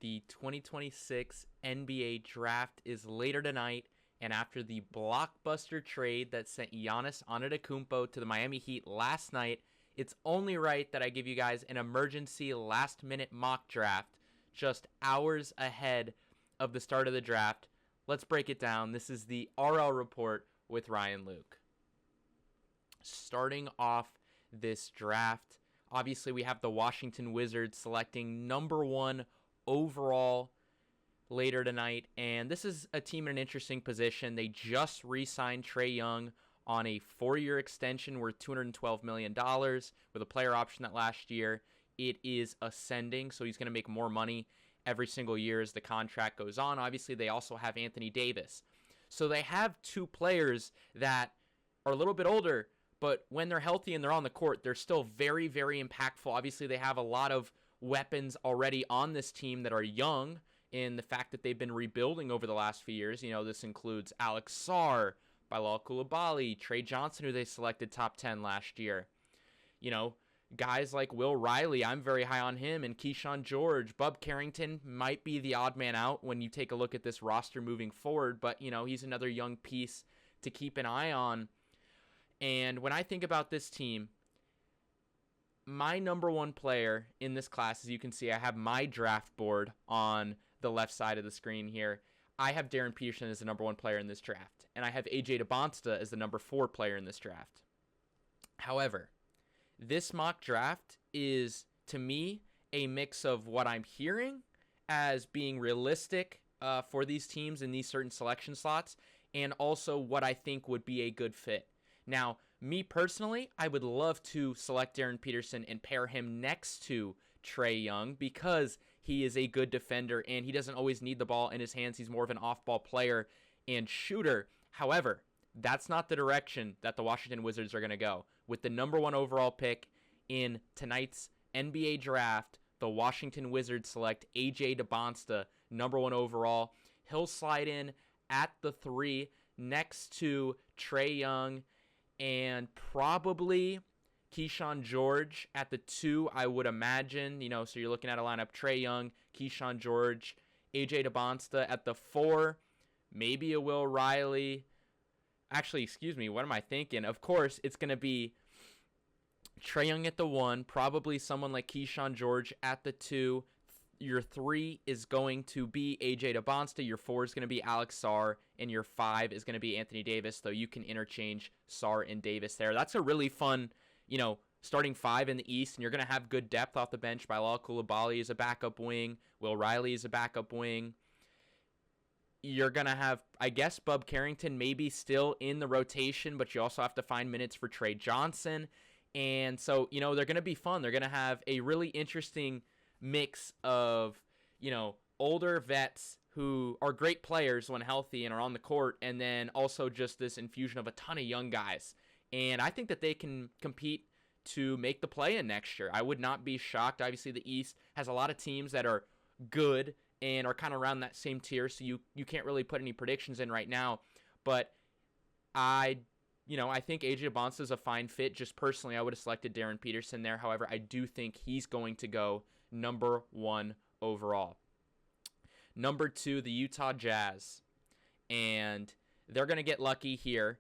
The 2026 NBA Draft is later tonight, and after the blockbuster trade that sent Giannis Antetokounmpo to the Miami Heat last night, it's only right that I give you guys an emergency last-minute mock draft just hours ahead of the start of the draft. Let's break it down. This is the RL Report with Ryan Luke. Starting off this draft, obviously we have the Washington Wizards selecting number 1 overall later tonight, and this is a team in an interesting position. They just re-signed Trae Young on a 4-year extension worth $212 million with a player option that last year. It is ascending, so he's going to make more money every single year as the contract goes on. Obviously, they also have Anthony Davis. So they have two players that are a little bit older, but when they're healthy and they're on the court, they're still very, very impactful. Obviously, they have a lot of weapons already on this team that are young in the fact that they've been rebuilding over the last few years. You know, this includes Alex Sarr, Bilal Coulibaly, Trey Johnson, who they selected top 10 last year. You know, guys like Will Riley, I'm very high on him, and Keyshawn George. Bub Carrington might be the odd man out when you take a look at this roster moving forward, but, you know, he's another young piece to keep an eye on. And when I think about this team, my number one player in this class, as you can see, I have my draft board on the left side of the screen here. I have Darren Peterson as the number one player in this draft, and I have AJ DeBonsta as the number 4 player in this draft. However, this mock draft is, to me, a mix of what I'm hearing as being realistic for these teams in these certain selection slots, and also what I think would be a good fit. Now, me personally, I would love to select Darren Peterson and pair him next to Trae Young because he is a good defender and he doesn't always need the ball in his hands. He's more of an off-ball player and shooter. However, that's not the direction that the Washington Wizards are going to go. With the number 1 overall pick in tonight's NBA draft, the Washington Wizards select AJ DeBonsta, number 1 overall. He'll slide in at the 3 next to Trae Young and probably Keyshawn George at the 2, I would imagine. You know, so you're looking at a lineup: Trae Young, Keyshawn George, AJ DeBonsta at the 4, maybe a Will Riley. Actually, excuse me, what am I thinking? Of course, it's going to be Trae Young at the 1, probably someone like Keyshawn George at the 2. Your 3 is going to be AJ DeBonsta. Your 4 is going to be Alex Sarr. And your 5 is going to be Anthony Davis, though you can interchange Sarr and Davis there. That's a really fun, you know, starting 5 in the East, and you're going to have good depth off the bench. Bilal Coulibaly is a backup wing. Will Riley is a backup wing. You're going to have, I guess, Bub Carrington maybe still in the rotation, but you also have to find minutes for Trey Johnson. And so, you know, they're going to be fun. They're going to have a really interesting mix of, you know, older vets who are great players when healthy and are on the court, and then also just this infusion of a ton of young guys. And I think that they can compete to make the play-in next year. I would not be shocked. Obviously, the East has a lot of teams that are good and are kind of around that same tier, so you can't really put any predictions in right now. But I think AJ DeBonsta is a fine fit. Just personally, I would have selected Darren Peterson there. However, I do think he's going to go number 1 overall. Number 2, the Utah Jazz. And they're going to get lucky here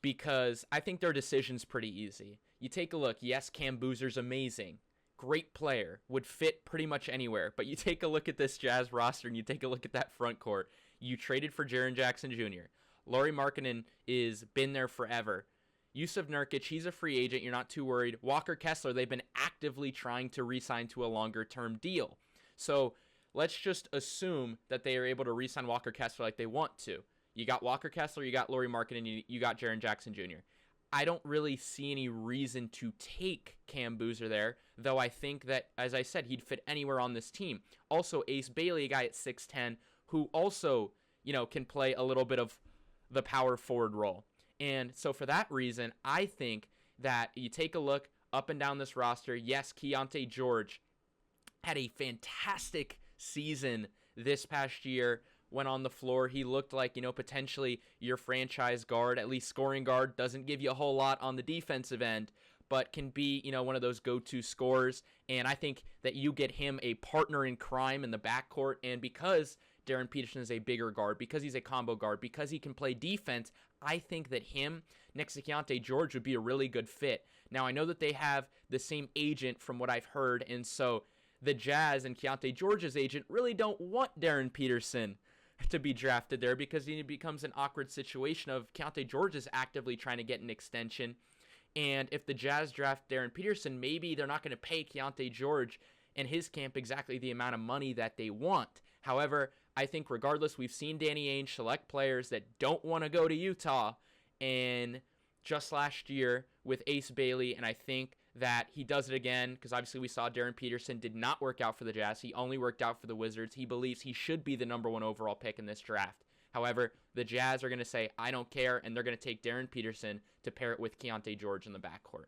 because I think their decision's pretty easy. You take a look. Yes, Cam Boozer's amazing. Great player. Would fit pretty much anywhere. But you take a look at this Jazz roster and you take a look at that front court. You traded for Jaren Jackson Jr. Lauri Markkanen is been there forever. Yusuf Nurkic, he's a free agent. You're not too worried. Walker Kessler, they've been actively trying to re-sign to a longer-term deal. So let's just assume that they are able to re-sign Walker Kessler like they want to. You got Walker Kessler, you got Lauri Markkanen, you got Jaren Jackson Jr. I don't really see any reason to take Cam Boozer there, though I think that, as I said, he'd fit anywhere on this team. Also, Ace Bailey, a guy at 6'10", who also, you know, can play a little bit of the power forward role. And so for that reason, I think that you take a look up and down this roster. Yes, Keontae George had a fantastic season this past year. When on the floor, he looked like, you know, potentially your franchise guard, at least scoring guard. Doesn't give you a whole lot on the defensive end, but can be, one of those go-to scorers. And I think that you get him a partner in crime in the backcourt. And because Darren Peterson is a bigger guard, because he's a combo guard, because he can play defense, I think that him next to Keontae George would be a really good fit. Now, I know that they have the same agent from what I've heard, and so the Jazz and Keontae George's agent really don't want Darren Peterson to be drafted there, because it becomes an awkward situation of Keontae George is actively trying to get an extension. And if the Jazz draft Darren Peterson, maybe they're not going to pay Keontae George and his camp exactly the amount of money that they want. However, I think regardless, we've seen Danny Ainge select players that don't want to go to Utah, and just last year with Ace Bailey, and I think that he does it again, because obviously we saw Darren Peterson did not work out for the Jazz. He only worked out for the Wizards. He believes he should be the number 1 overall pick in this draft. However, the Jazz are going to say, I don't care, and they're going to take Darren Peterson to pair it with Keontae George in the backcourt.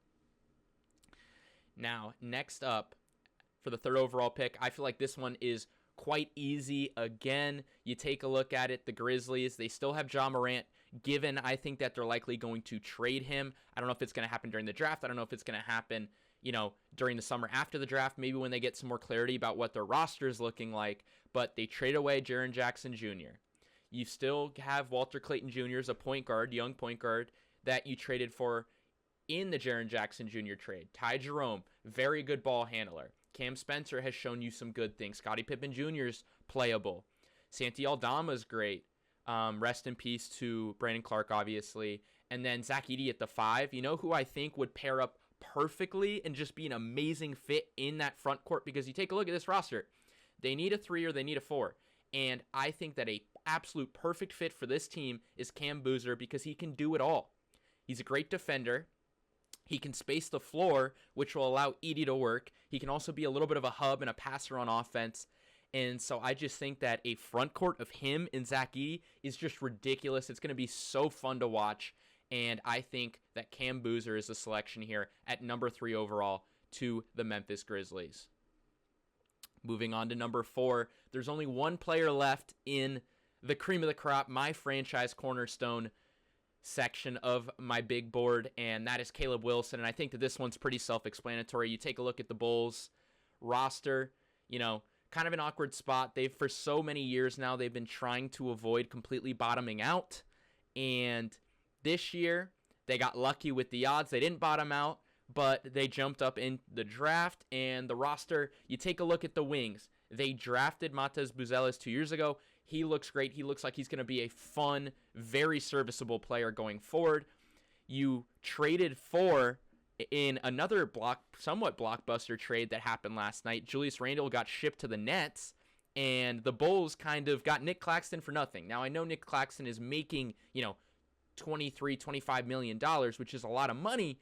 Now, next up, for the 3rd overall pick, I feel like this one is quite easy. Again, you take a look at it, the Grizzlies, they still have Ja Morant, given I think that they're likely going to trade him. I don't know if it's going to happen during the draft. I don't know if it's going to happen, during the summer after the draft, maybe when they get some more clarity about what their roster is looking like. But they trade away Jaren Jackson Jr. You still have Walter Clayton Jr. as a point guard, young point guard, that you traded for in the Jaren Jackson Jr. trade. Ty Jerome, very good ball handler. Cam Spencer has shown you some good things. Scottie Pippen Jr. is playable. Santi Aldama is great. Rest in peace to Brandon Clark, obviously. And then Zach Edey at the 5. You know who I think would pair up perfectly and just be an amazing fit in that front court? Because you take a look at this roster. They need a 3 or they need a 4. And I think that a absolute perfect fit for this team is Cam Boozer, because he can do it all. He's a great defender. He can space the floor, which will allow Edey to work. He can also be a little bit of a hub and a passer on offense. And so I just think that a front court of him and Zach Edey is just ridiculous. It's going to be so fun to watch. And I think that Cam Boozer is the selection here at number 3 overall to the Memphis Grizzlies. Moving on to number 4, there's only one player left in the cream of the crop, my franchise cornerstone section of my big board, and that is Caleb Wilson. And I think that this one's pretty self-explanatory. You take a look at the Bulls roster, kind of an awkward spot. For so many years now, they've been trying to avoid completely bottoming out. And this year, they got lucky with the odds. They didn't bottom out, but they jumped up in the draft. And the roster, you take a look at the wings. They drafted Matej Buzelis 2 years ago. He looks great. He looks like he's going to be a fun, very serviceable player going forward. You traded for, in another somewhat blockbuster trade that happened last night, Julius Randle got shipped to the Nets, and the Bulls kind of got Nick Claxton for nothing. Now, I know Nick Claxton is making, $23-25 million, which is a lot of money,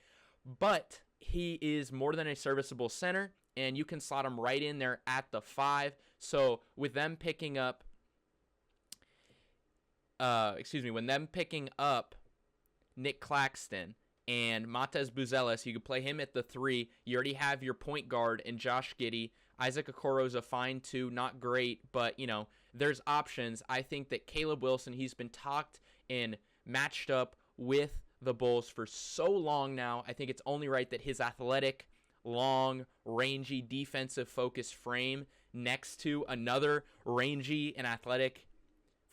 but he is more than a serviceable center, and you can slot him right in there at the 5. So with them picking up when them picking up Nick Claxton and Matej Buzelis, you could play him at the 3. You already have your point guard in Josh Giddey. Isaac Okoro's a fine too, not great, but there's options. I think that Caleb Wilson, he's been talked and matched up with the Bulls for so long now. I think it's only right that his athletic, long, rangy, defensive focused frame next to another rangy and athletic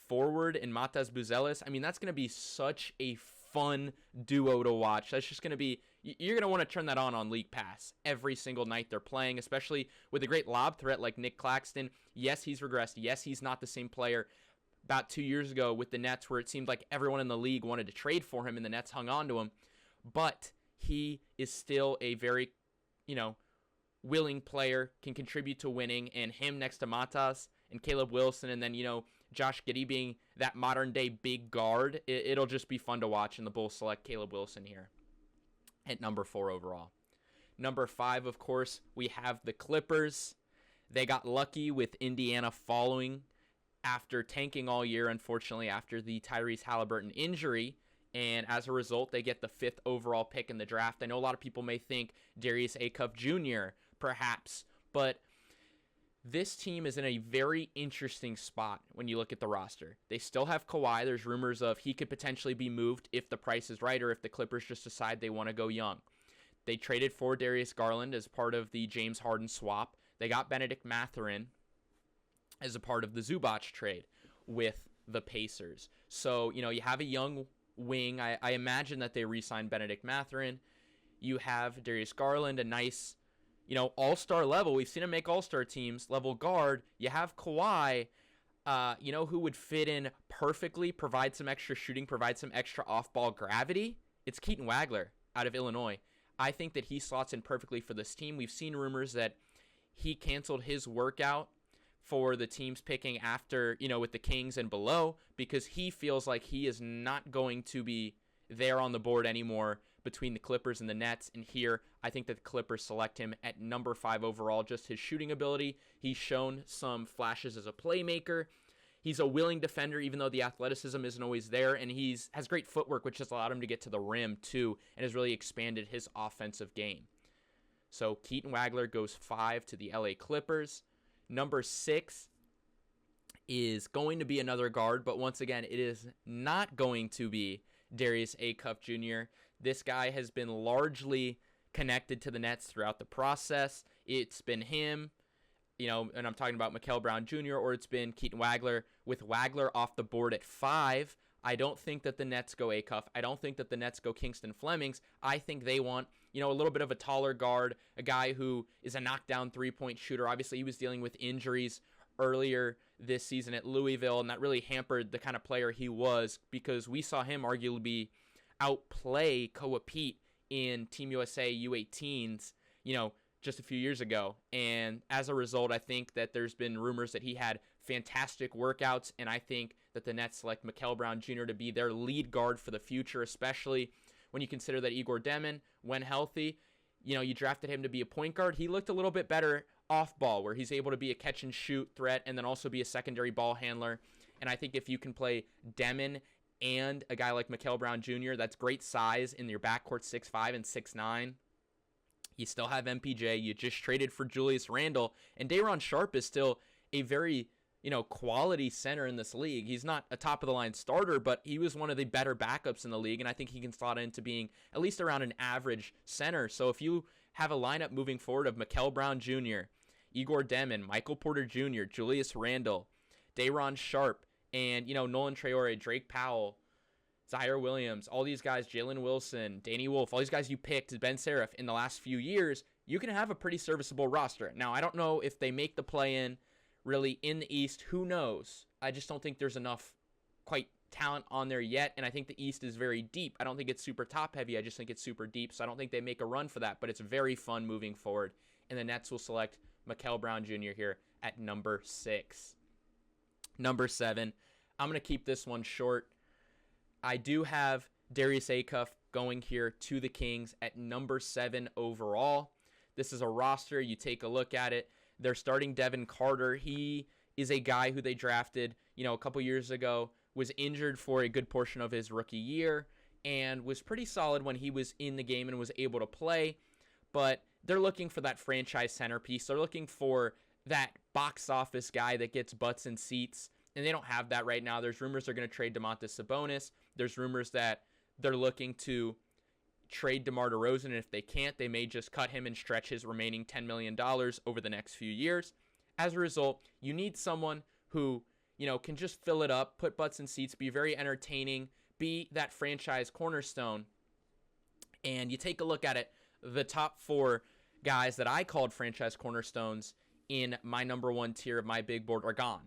forward in Matej Buzelis, that's going to be such a fun duo to watch. That's just going to be, you're going to want to turn that on League Pass every single night they're playing, especially with a great lob threat like Nick Claxton. Yes, he's regressed. Yes, he's not the same player about 2 years ago with the Nets, where it seemed like everyone in the league wanted to trade for him and the Nets hung on to him. But he is still a very, willing player, can contribute to winning, and him next to Matas and Caleb Wilson, and then, Josh Giddey being that modern-day big guard, it'll just be fun to watch, and the Bulls select Caleb Wilson here at number 4 overall. Number 5, of course, we have the Clippers. They got lucky with Indiana following after tanking all year, unfortunately, after the Tyrese Halliburton injury, and as a result, they get the 5th overall pick in the draft. I know a lot of people may think Darius Acuff Jr., perhaps, but this team is in a very interesting spot when you look at the roster. They still have Kawhi. There's rumors of he could potentially be moved if the price is right or if the Clippers just decide they want to go young. They traded for Darius Garland as part of the James Harden swap. They got Benedict Mathurin as a part of the Zubac trade with the Pacers. So, you have a young wing. I imagine that they re-signed Benedict Mathurin. You have Darius Garland, a nice, all-star level. We've seen him make all-star teams, level guard. You have Kawhi, who would fit in perfectly, provide some extra shooting, provide some extra off-ball gravity. It's Keaton Wagler out of Illinois. I think that he slots in perfectly for this team. We've seen rumors that he canceled his workout for the teams picking after, with the Kings and below, because he feels like he is not going to be there on the board anymore between the Clippers and the Nets. And here, I think that the Clippers select him at number 5 overall. Just his shooting ability. He's shown some flashes as a playmaker. He's a willing defender, even though the athleticism isn't always there. And has great footwork, which has allowed him to get to the rim, too, and has really expanded his offensive game. So Keaton Wagler goes 5 to the LA Clippers. Number 6 is going to be another guard, but once again, it is not going to be Darius Acuff Jr. This guy has been largely connected to the Nets throughout the process. It's been him, and I'm talking about Mikal Brown Jr., or it's been Keaton Wagler. With Wagler off the board at 5, I don't think that the Nets go Acuff. I don't think that the Nets go Kingston Flemings. I think they want, a little bit of a taller guard, a guy who is a knockdown three-point shooter. Obviously, he was dealing with injuries earlier this season at Louisville, and that really hampered the kind of player he was, because we saw him arguably outplay Koa Pete in Team USA U18s, just a few years ago. And as a result, I think that there's been rumors that he had fantastic workouts, and I think that the Nets select Mikal Brown Jr. to be their lead guard for the future, especially when you consider that Igor Demin, when healthy, you drafted him to be a point guard. He looked a little bit better off ball, where he's able to be a catch and shoot threat and then also be a secondary ball handler. And I think if you can play Demin and a guy like Mikal Brown Jr., that's great size in your backcourt, 6'5" and 6'9". You still have MPJ. You just traded for Julius Randle, and Day'Ron Sharpe is still a very, quality center in this league. He's not a top-of-the-line starter, but he was one of the better backups in the league, and I think he can slot into being at least around an average center. So if you have a lineup moving forward of Mikal Brown Jr., Igor Demin, Michael Porter Jr., Julius Randle, Day'Ron Sharpe, and, Nolan Traore, Drake Powell, Zaire Williams, all these guys, Jalen Wilson, Danny Wolf, all these guys you picked, Ben Seraph, in the last few years, you can have a pretty serviceable roster. Now, I don't know if they make the play-in really in the East. Who knows? I just don't think there's enough quite talent on there yet, and I think the East is very deep. I don't think it's super top-heavy. I just think it's super deep, so I don't think they make a run for that, but it's very fun moving forward, and the Nets will select Mikal Brown Jr. here at number 6. Number 7, I'm going to keep this one short. I do have Darius Acuff going here to the Kings at number 7 overall. This is a roster. You take a look at it. They're starting Devin Carter. He is a guy who they drafted, a couple years ago, was injured for a good portion of his rookie year, and was pretty solid when he was in the game and was able to play. But they're looking for that franchise centerpiece. They're looking for that box office guy that gets butts and seats, and they don't have that right now. There's rumors they're going to trade Domantas Sabonis. There's rumors that they're looking to trade DeMar DeRozan, and if they can't, they may just cut him and stretch his remaining $10 million over the next few years. As a result, you need someone who, can just fill it up, put butts in seats, be very entertaining, be that franchise cornerstone. And you take a look at it, the top 4 guys that I called franchise cornerstones in my number 1 tier of my big board are gone.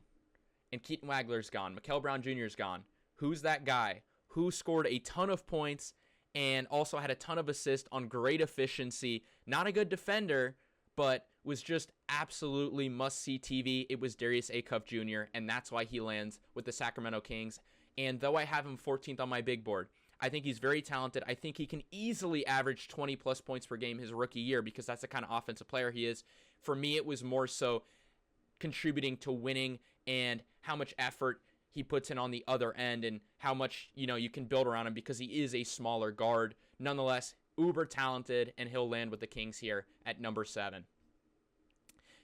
And Keaton Wagler's gone. Mikal Brown Jr. is gone. Who's that guy who scored a ton of points and also had a ton of assists on great efficiency? Not a good defender, but was just absolutely must-see TV. It was Darius Acuff Jr., and that's why he lands with the Sacramento Kings. And though I have him 14th on my big board, I think he's very talented. I think he can easily average 20-plus points per game his rookie year, because that's the kind of offensive player he is. For me, it was more so contributing to winning and how much effort he puts in on the other end, and how much, you can build around him, because he is a smaller guard. Nonetheless, uber talented, and he'll land with the Kings here at number 7.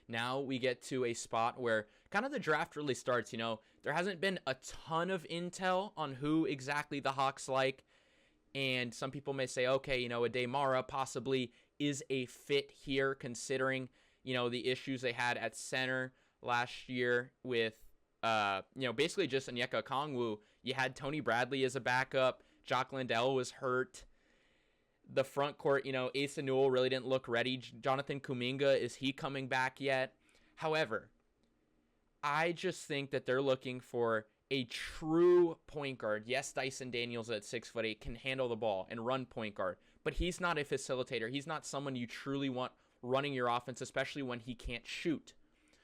Now we get to a spot where kind of the draft really starts. There hasn't been a ton of intel on who exactly the Hawks like. And some people may say, okay, Ade Mara possibly is a fit here considering, the issues they had at center last year with, basically just Onyeka Okongwu. You had Tony Bradley as a backup. Jock Landell was hurt. The front court, Asa Newell really didn't look ready. Jonathan Kuminga, is he coming back yet? However, I just think that they're looking for a true point guard. Yes, Dyson Daniels at 6'8" can handle the ball and run point guard, but he's not a facilitator. He's not someone you truly want running your offense, especially when he can't shoot.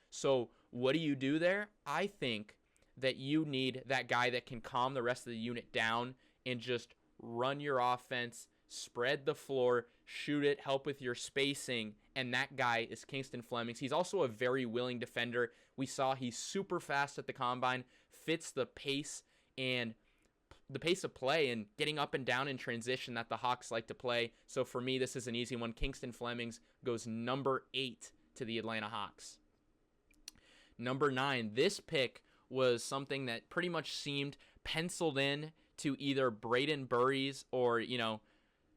So what do you do there? I think that you need that guy that can calm the rest of the unit down and just run your offense, spread the floor, shoot it, help with your spacing, and that guy is Kingston Flemings. He's also a very willing defender. We saw he's super fast at the combine, fits the pace of play and getting up and down in transition that the Hawks like to play. So for me, this is an easy one. Kingston Flemings goes number 8 to the Atlanta Hawks. Number 9, this pick was something that pretty much seemed penciled in to either Braden Burries or,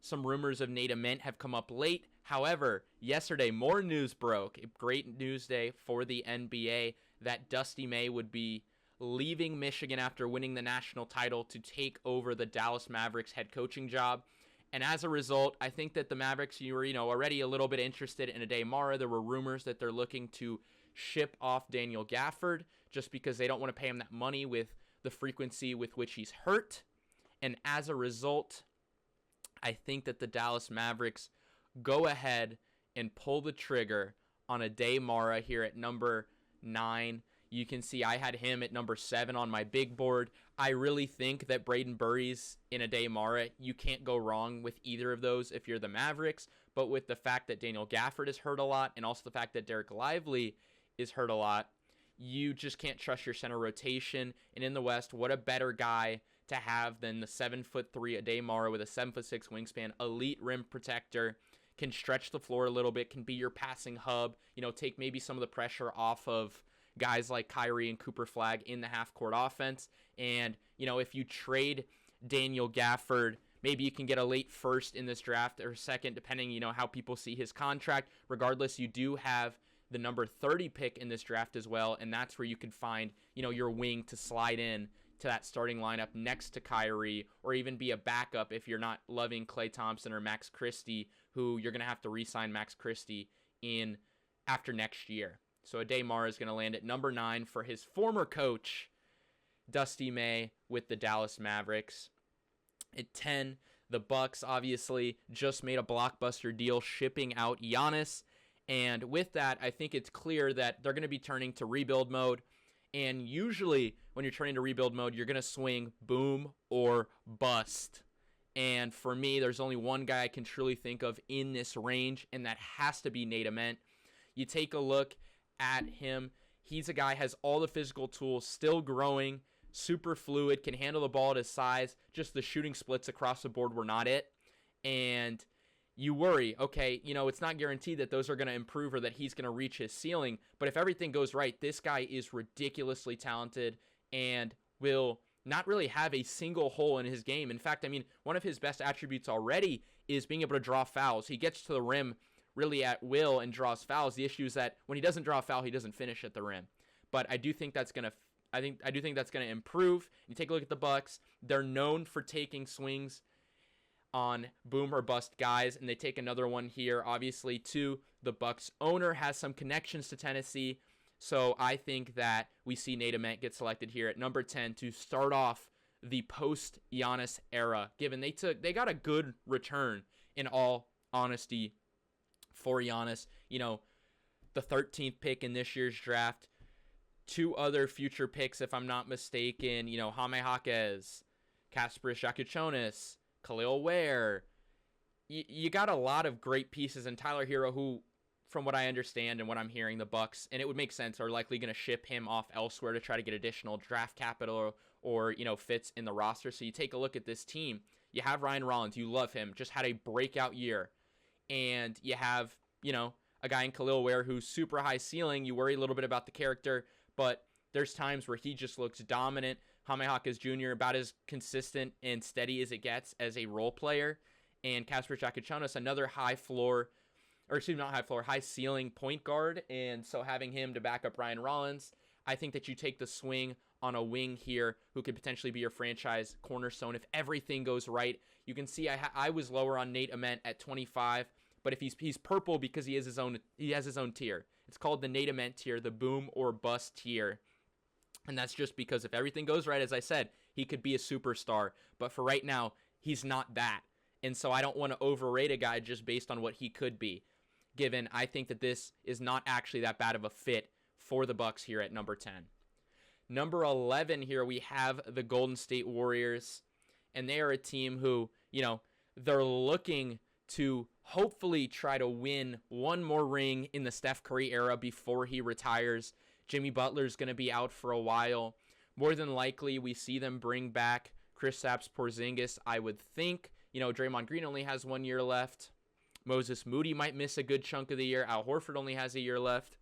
some rumors of Nate Ament have come up late. However, yesterday, more news broke. A great news day for the NBA that Dusty May would be leaving Michigan after winning the national title to take over the Dallas Mavericks head coaching job. And as a result, I think that the Mavericks, you were, already a little bit interested in Ade Mara. There were rumors that they're looking to ship off Daniel Gafford just because they don't want to pay him that money with the frequency with which he's hurt. And as a result, I think that the Dallas Mavericks go ahead and pull the trigger on Ade Mara here at number 9. You can see I had him at number 7 on my big board. I really think that Braden Burries and Ade Mara, you can't go wrong with either of those if you're the Mavericks. But with the fact that Daniel Gafford is hurt a lot and also the fact that Derek Lively is hurt a lot, you just can't trust your center rotation. And in the West, what a better guy to have than the 7'3" Ade Mara with a 7'6" wingspan, elite rim protector, can stretch the floor a little bit, can be your passing hub, take maybe some of the pressure off of guys like Kyrie and Cooper Flagg in the half-court offense. And, if you trade Daniel Gafford, maybe you can get a late first in this draft or second, depending, how people see his contract. Regardless, you do have the number 30 pick in this draft as well, and that's where you can find, your wing to slide in to that starting lineup next to Kyrie, or even be a backup if you're not loving Klay Thompson or Max Christie, who you're going to have to re-sign Max Christie in after next year. So Ade Mara is going to land at number 9 for his former coach, Dusty May, with the Dallas Mavericks. At 10, the Bucks obviously just made a blockbuster deal shipping out Giannis. And with that, I think it's clear that they're going to be turning to rebuild mode. And usually when you're turning to rebuild mode, you're going to swing boom or bust. And for me, there's only one guy I can truly think of in this range, and that has to be Nate Ament. You take a look at him. He's a guy, has all the physical tools, still growing, super fluid, can handle the ball at his size. Just the shooting splits across the board were not it. And you worry, okay, it's not guaranteed that those are going to improve or that he's going to reach his ceiling. But if everything goes right, this guy is ridiculously talented and will not really have a single hole in his game. In fact, one of his best attributes already is being able to draw fouls. He gets to the rim really at will and draws fouls. The issue is that when he doesn't draw a foul, he doesn't finish at the rim. But I do think that's going to improve. You take a look at the Bucks. They're known for taking swings on boom or bust guys, and they take another one here, obviously, too. The Bucks owner has some connections to Tennessee, so I think that we see Nate Ament get selected here at number 10 to start off the post-Giannis era, given they got a good return, in all honesty, for Giannis. The 13th pick in this year's draft, 2 other future picks, if I'm not mistaken, Jaime Jaquez, Kasparis Jakuchonis, Khalil Ware. You got a lot of great pieces, and Tyler Hero, who, from what I understand and what I'm hearing, the Bucks, and it would make sense, are likely going to ship him off elsewhere to try to get additional draft capital or fits in the roster. So you take a look at this team. You have Ryan Rollins. You love him. Just had a breakout year. And you have, a guy in Khalil Ware who's super high ceiling. You worry a little bit about the character, but There's times where he just looks dominant. Jaime Jaquez Jr. about as consistent and steady as it gets as a role player. And Kasper Jakučonis, another high ceiling point guard. And so having him to back up Ryan Rollins, I think that you take the swing on a wing here who could potentially be your franchise cornerstone if everything goes right. You can see I was lower on Nate Ament at 25, but if he's purple because he has his own tier. It's called the Nate Ament tier, the boom or bust tier. And that's just because if everything goes right, as I said, he could be a superstar. But for right now, he's not that. And so I don't want to overrate a guy just based on what he could be, given I think that this is not actually that bad of a fit for the Bucks here at number 10. Number 11 here, we have the Golden State Warriors. And they are a team who, they're looking to hopefully try to win one more ring in the Steph Curry era before he retires. Jimmy Butler's going to be out for a while. More than likely, we see them bring back Kristaps Porzingis, I would think. Draymond Green only has 1 year left. Moses Moody might miss a good chunk of the year. Al Horford only has a year left.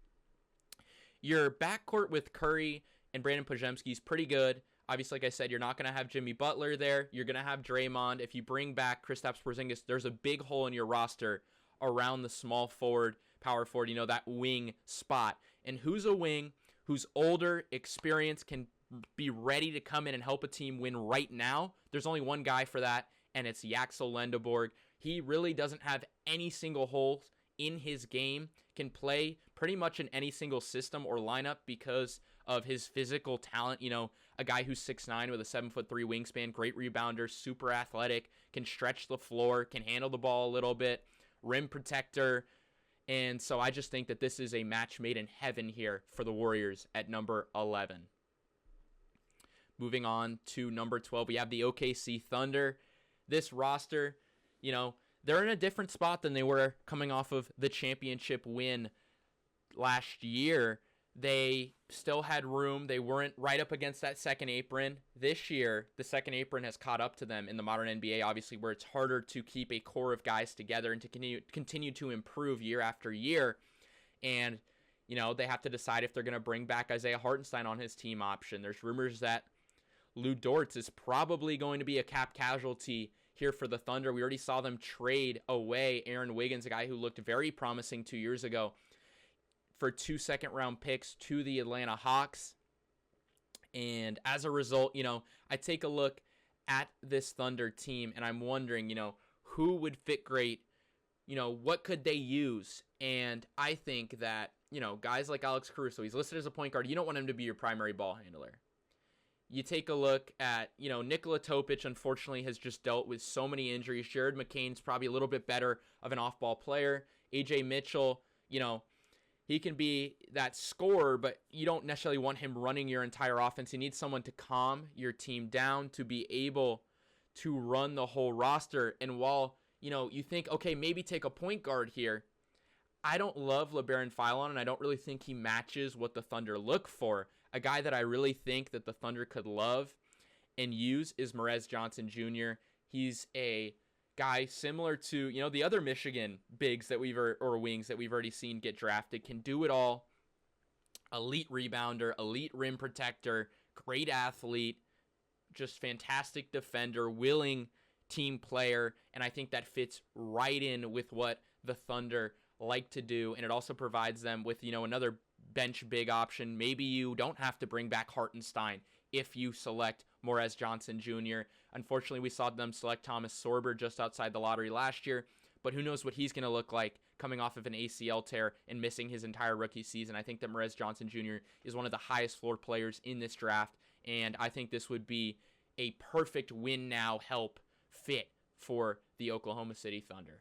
Your backcourt with Curry and Brandon Podziemski is pretty good. Obviously, like I said, you're not going to have Jimmy Butler there. You're going to have Draymond. If you bring back Kristaps Porzingis, there's a big hole in your roster around the small forward, power forward, that wing spot. And who's a wing who's older, experienced, can be ready to come in and help a team win right now? There's only one guy for that, and it's Yaxel Lendeborg. He really doesn't have any single holes in his game, can play pretty much in any single system or lineup because of his physical talent. A guy who's 6'9" with a 7'3" wingspan, great rebounder, super athletic, can stretch the floor, can handle the ball a little bit, rim protector. And so I just think that this is a match made in heaven here for the Warriors at number 11. Moving on to number 12, we have the OKC Thunder. This roster, they're in a different spot than they were coming off of the championship win last year. They still had room. They weren't right up against that second apron. This year, the second apron has caught up to them in the modern NBA, obviously, where it's harder to keep a core of guys together and to continue to improve year after year. And, they have to decide if they're going to bring back Isaiah Hartenstein on his team option. There's rumors that Lou Dort is probably going to be a cap casualty here for the Thunder. We already saw them trade away Aaron Wiggins, a guy who looked very promising 2 years ago, for 2 second-round picks to the Atlanta Hawks. And as a result, I take a look at this Thunder team, and I'm wondering, who would fit great? What could they use? And I think that, guys like Alex Caruso, he's listed as a point guard. You don't want him to be your primary ball handler. You take a look at, Nikola Topic, unfortunately, has just dealt with so many injuries. Jared McCain's probably a little bit better of an off-ball player. AJ Mitchell, he can be that scorer, but you don't necessarily want him running your entire offense. You need someone to calm your team down, to be able to run the whole roster. And while, you think, okay, maybe take a point guard here, I don't love LeBaron Philon, and I don't really think he matches what the Thunder look for. A guy that I really think that the Thunder could love and use is Merez Johnson Jr. He's a guy similar to, the other Michigan bigs that wings that we've already seen get drafted, can do it all. Elite rebounder, elite rim protector, great athlete, just fantastic defender, willing team player, and I think that fits right in with what the Thunder like to do, and it also provides them with, another bench big option. Maybe you don't have to bring back Hartenstein if you select Merez Johnson Jr. Unfortunately, we saw them select Thomas Sorber just outside the lottery last year, but who knows what he's going to look like coming off of an ACL tear and missing his entire rookie season. I think that Merez Johnson Jr. is one of the highest floor players in this draft, and I think this would be a perfect win now help fit for the Oklahoma City Thunder.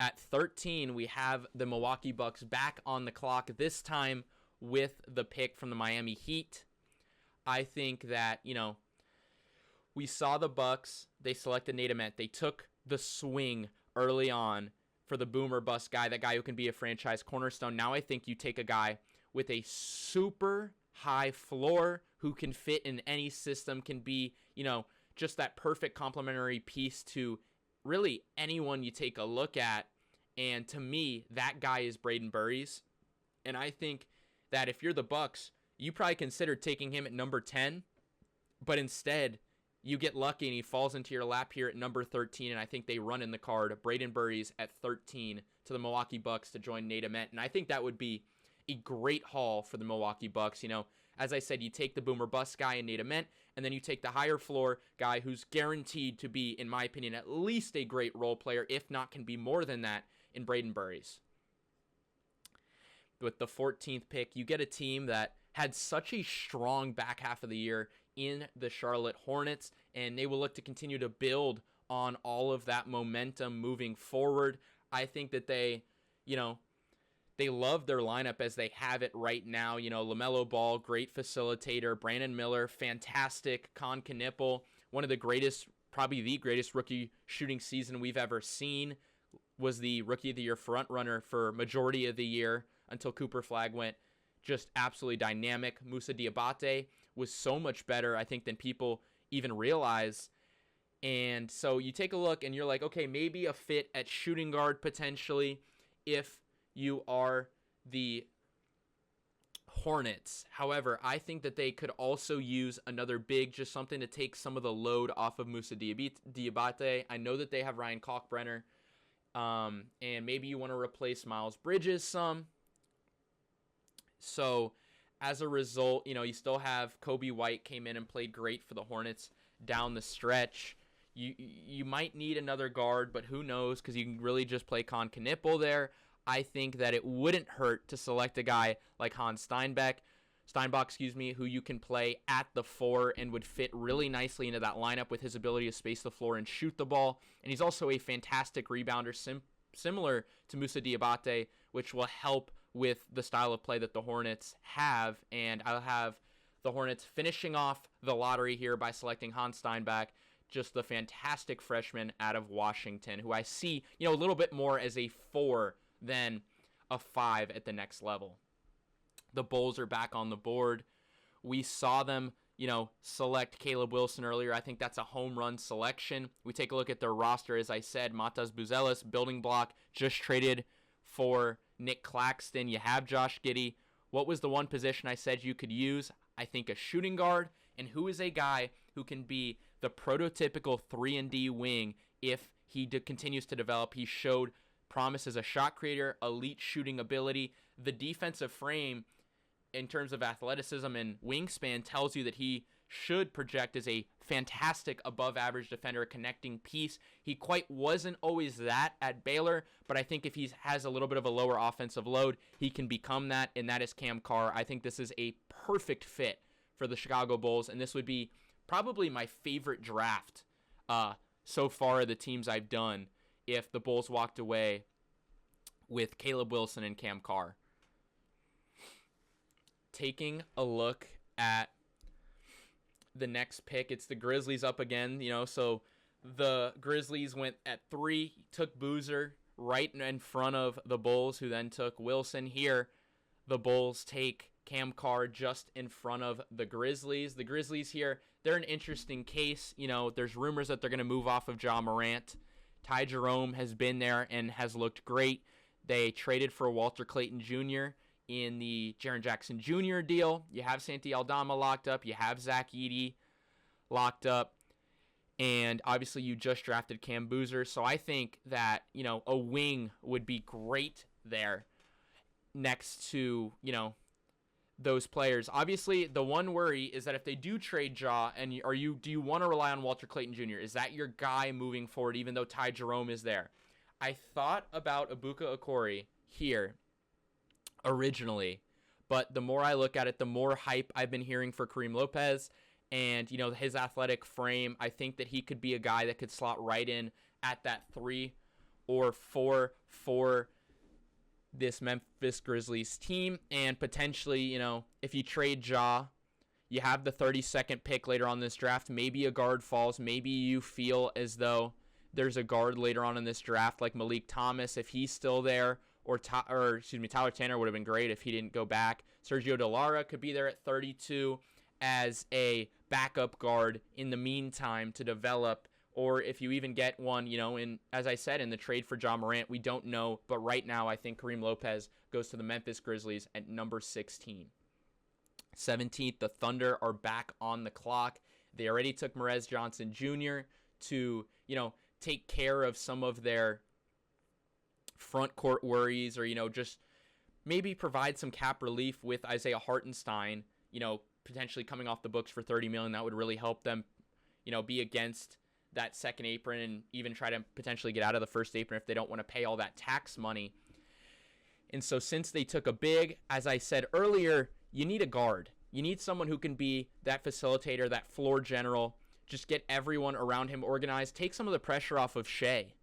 At 13, we have the Milwaukee Bucks back on the clock, this time with the pick from the Miami Heat. I think that, we saw the Bucks, they selected Nate Ament. They took the swing early on for the boomer bust guy, that guy who can be a franchise cornerstone. Now I think you take a guy with a super high floor who can fit in any system, can be, just that perfect complementary piece to really anyone you take a look at. And to me, that guy is Braden Burries. And I think that if you're the Bucks, you probably considered taking him at number 10, but instead you get lucky and he falls into your lap here at number 13, and I think they run in the card Braden Burries at 13 to the Milwaukee Bucks to join Nate Ament, and I think that would be a great haul for the Milwaukee Bucks. You know, as I said, you take the boomer bust guy in Nate Ament, and then you take the higher floor guy who's guaranteed to be, in my opinion, at least a great role player, if not can be more than that, in Braden Burries. With the 14th pick, you get a team that had such a strong back half of the year in the Charlotte Hornets, and they will look to continue to build on all of that momentum moving forward. I think that they love their lineup as they have it right now. You know, LaMelo Ball, great facilitator. Brandon Miller, fantastic. Con Knipple, one of the greatest, probably the greatest rookie shooting season we've ever seen. Was the Rookie of the Year frontrunner for majority of the year until Cooper Flagg went. Just absolutely dynamic. Moussa Diabate was so much better, I think, than people even realize. And so you take a look and you're like, okay, maybe a fit at shooting guard potentially if you are the Hornets. However, I think that they could also use another big, just something to take some of the load off of Moussa Diabate. I know that they have Ryan Kalkbrenner, and maybe you want to replace Miles Bridges some. So as a result, you know, you still have Kobe White came in and played great for the Hornets down the stretch. You might need another guard, but who knows, because you can really just play Con Knipple there. I think that it wouldn't hurt to select a guy like Hans Steinbach, who you can play at the 4 and would fit really nicely into that lineup with his ability to space the floor and shoot the ball. And he's also a fantastic rebounder, similar to Moussa Diabate, which will help with the style of play that the Hornets have. And I'll have the Hornets finishing off the lottery here by selecting Hans Steinbach, just the fantastic freshman out of Washington, who I see, you know, a little bit more as a 4 than a 5 at the next level. The Bulls are back on the board. We saw them, you know, select Caleb Wilson earlier. I think that's a home run selection. We take a look at their roster. As I said, Matas Buzelis, building block, just traded for Nick Claxton. You have Josh Giddey. What was the one position I said you could use? I think a shooting guard. And who is a guy who can be the prototypical 3-and-D wing if he continues to develop? He showed promise as a shot creator, elite shooting ability. The defensive frame in terms of athleticism and wingspan tells you that he should project as a fantastic above-average defender, a connecting piece. He quite wasn't always that at Baylor, but I think if he has a little bit of a lower offensive load, he can become that, and that is Cam Carr. I think this is a perfect fit for the Chicago Bulls, and this would be probably my favorite draft so far of the teams I've done if the Bulls walked away with Caleb Wilson and Cam Carr. Taking a look at the next pick, it's the Grizzlies up again, you know, so the Grizzlies went at 3, took Boozer right in front of the Bulls, who then took Wilson. Here, the Bulls take Cam Carr just in front of the Grizzlies. The Grizzlies here, they're an interesting case. You know, there's rumors that they're going to move off of Ja Morant. Ty Jerome has been there and has looked great. They traded for Walter Clayton Jr. in the Jaren Jackson Jr. deal. You have Santi Aldama locked up. You have Zach Edey locked up. And obviously you just drafted Cam Boozer. So I think that, you know, a wing would be great there next to, you know, those players. Obviously, the one worry is that if they do trade Ja, and do you want to rely on Walter Clayton Jr.? Is that your guy moving forward, even though Ty Jerome is there? I thought about Ibuka Okori here originally, but the more I look at it, the more hype I've been hearing for Kareem Lopez, and, you know, his athletic frame. I think that he could be a guy that could slot right in at that 3 or 4 for this Memphis Grizzlies team. And potentially, you know, if you trade Ja, you have the 32nd pick later on this draft. Maybe a guard falls. Maybe you feel as though there's a guard later on in this draft like Malik Thomas, if he's still there, or Tyler Tanner would have been great if he didn't go back. Sergio Dallara could be there at 32 as a backup guard in the meantime to develop or if you even get one, in, as I said, in the trade for Ja Morant, we don't know. But right now, I think Kareem Lopez goes to the Memphis Grizzlies at number 16. 17th, the Thunder are back on the clock. They already took Merez Johnson Jr. to, take care of some of their front court worries, or, just maybe provide some cap relief with Isaiah Hartenstein, potentially coming off the books for $30 million. That would really help them, be against that second apron and even try to potentially get out of the first apron if they don't want to pay all that tax money. And so since they took a big, as I said earlier, you need a guard. You need someone who can be that facilitator, that floor general, just get everyone around him organized, take some of the pressure off of Shea,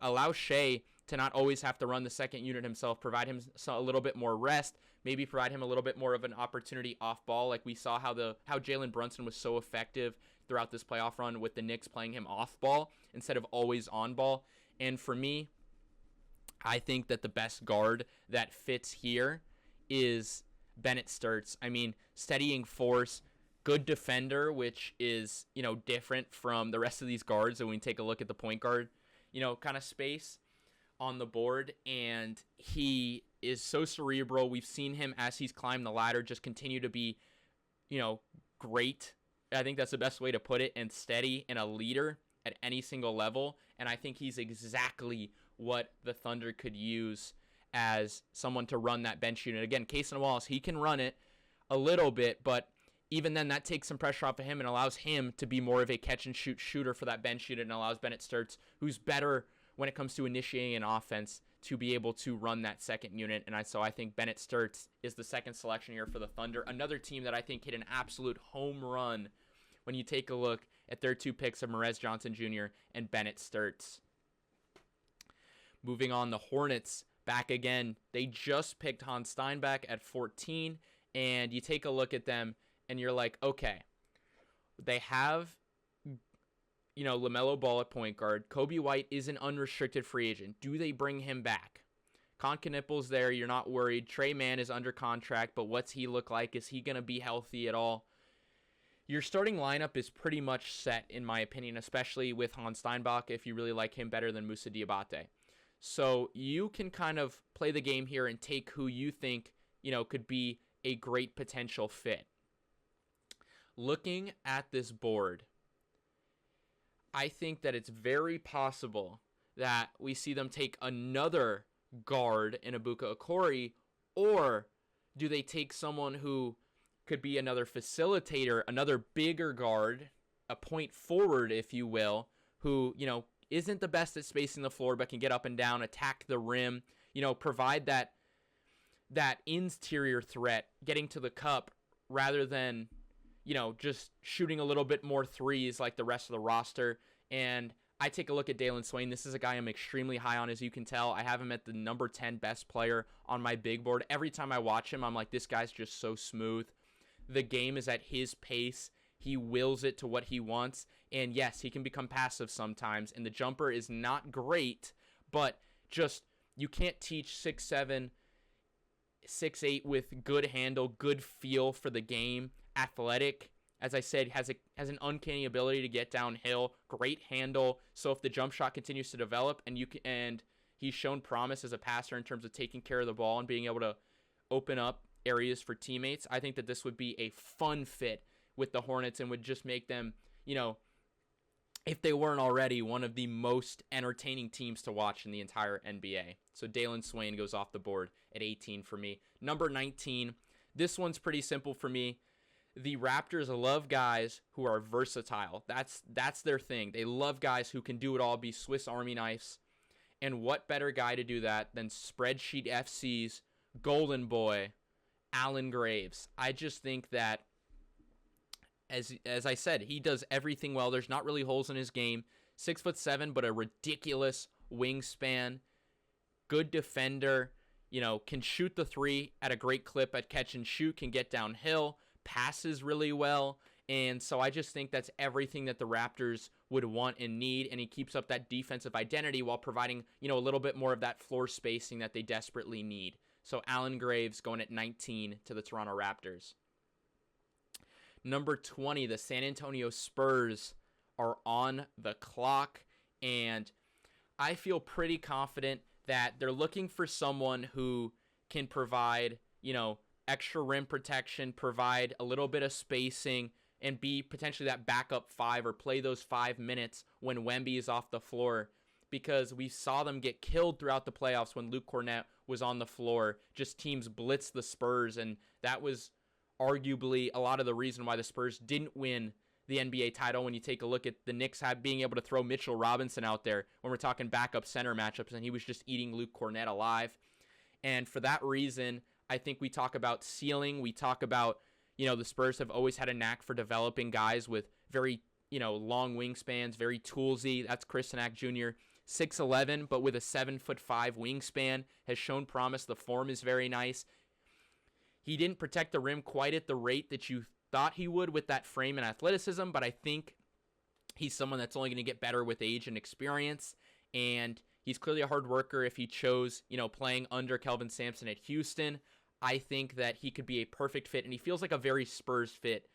allow Shea to not always have to run the second unit himself, provide him a little bit more rest, maybe provide him a little bit more of an opportunity off ball, like we saw how Jalen Brunson was so effective throughout this playoff run with the Knicks playing him off ball instead of always on ball. And for me, I think that the best guard that fits here is Bennett Sturtz. I mean, steadying force, good defender, which is, different from the rest of these guards. So when we take a look at the point guard, kind of space on the board, and he is so cerebral. We've seen him as he's climbed the ladder just continue to be, great. I think that's the best way to put it, and steady and a leader at any single level. And I think he's exactly what the Thunder could use as someone to run that bench unit. Again, Cason Wallace, he can run it a little bit, but even then that takes some pressure off of him and allows him to be more of a catch-and-shoot shooter for that bench unit, and allows Bennett Sturtz, who's better when it comes to initiating an offense, to be able to run that second unit. And so I think Bennett Sturtz is the second selection here for the Thunder. Another team that I think hit an absolute home run when you take a look at their two picks of Merez Johnson Jr. and Bennett Sturtz. Moving on, the Hornets back again. They just picked Hans Steinbach at 14, and you take a look at them, and you're like, okay, they have, LaMelo Ball at point guard. Kobe White is an unrestricted free agent. Do they bring him back? Concaniple's there. You're not worried. Trey Mann is under contract, but what's he look like? Is he going to be healthy at all? Your starting lineup is pretty much set, in my opinion, especially with Hans Steinbach, if you really like him better than Moussa Diabate. So you can kind of play the game here and take who you think, could be a great potential fit. Looking at this board, I think that it's very possible that we see them take another guard in Ibuka Okori, or do they take someone who could be another facilitator, another bigger guard, a point forward, if you will, who, isn't the best at spacing the floor, but can get up and down, attack the rim, provide that interior threat, getting to the cup, rather than, just shooting a little bit more threes like the rest of the roster. And I take a look at Dalen Swain. This is a guy I'm extremely high on, as you can tell. I have him at the number 10 best player on my big board. Every time I watch him, I'm like, this guy's just so smooth. The game is at his pace. He wills it to what he wants. And yes, he can become passive sometimes. And the jumper is not great, but just, you can't teach 6'7", 6'8" with good handle, good feel for the game, athletic. As I said, has an uncanny ability to get downhill, great handle. So if the jump shot continues to develop, and he's shown promise as a passer in terms of taking care of the ball and being able to open up areas for teammates, I think that this would be a fun fit with the Hornets and would just make them, if they weren't already, one of the most entertaining teams to watch in the entire NBA. So Dalen Swain goes off the board at 18 for me. Number 19, this one's pretty simple for me. The Raptors love guys who are versatile. That's their thing. They love guys who can do it all, be Swiss Army knives. And what better guy to do that than Spreadsheet FC's golden boy, Alan Graves. I just think that, as I said, he does everything well. There's not really holes in his game. 6'7", but a ridiculous wingspan. Good defender. Can shoot the three at a great clip at catch and shoot. Can get downhill. Passes really well. And so I just think that's everything that the Raptors would want and need. And he keeps up that defensive identity while providing, a little bit more of that floor spacing that they desperately need. So Alan Graves going at 19 to the Toronto Raptors. Number 20, the San Antonio Spurs are on the clock, and I feel pretty confident that they're looking for someone who can provide, extra rim protection, provide a little bit of spacing, and be potentially that backup 5 or play those 5 minutes when Wemby is off the floor, because we saw them get killed throughout the playoffs when Luke Cornett was on the floor. Just teams blitzed the Spurs, and that was arguably a lot of the reason why the Spurs didn't win the NBA title. When you take a look at the Knicks being able to throw Mitchell Robinson out there when we're talking backup center matchups, and he was just eating Luke Cornett alive. And for that reason, I think we talk about ceiling. We talk about, the Spurs have always had a knack for developing guys with very, long wingspans, very toolsy. That's Chris Knack Jr., 6'11", but with a 7'5" wingspan, has shown promise. The form is very nice. He didn't protect the rim quite at the rate that you thought he would with that frame and athleticism, but I think he's someone that's only going to get better with age and experience, and he's clearly a hard worker. If he chose, playing under Kelvin Sampson at Houston, I think that he could be a perfect fit, and he feels like a very Spurs pick,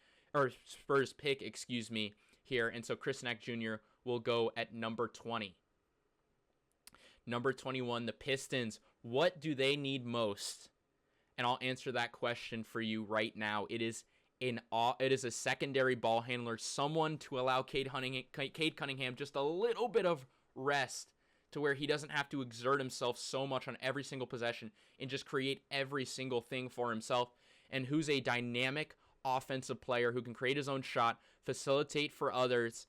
here, and so Chris Knack Jr. will go at number 20. Number 21, the Pistons. What do they need most? And I'll answer that question for you right now. It is a secondary ball handler, someone to allow Cade Cunningham just a little bit of rest to where he doesn't have to exert himself so much on every single possession and just create every single thing for himself, and who's a dynamic offensive player who can create his own shot, facilitate for others,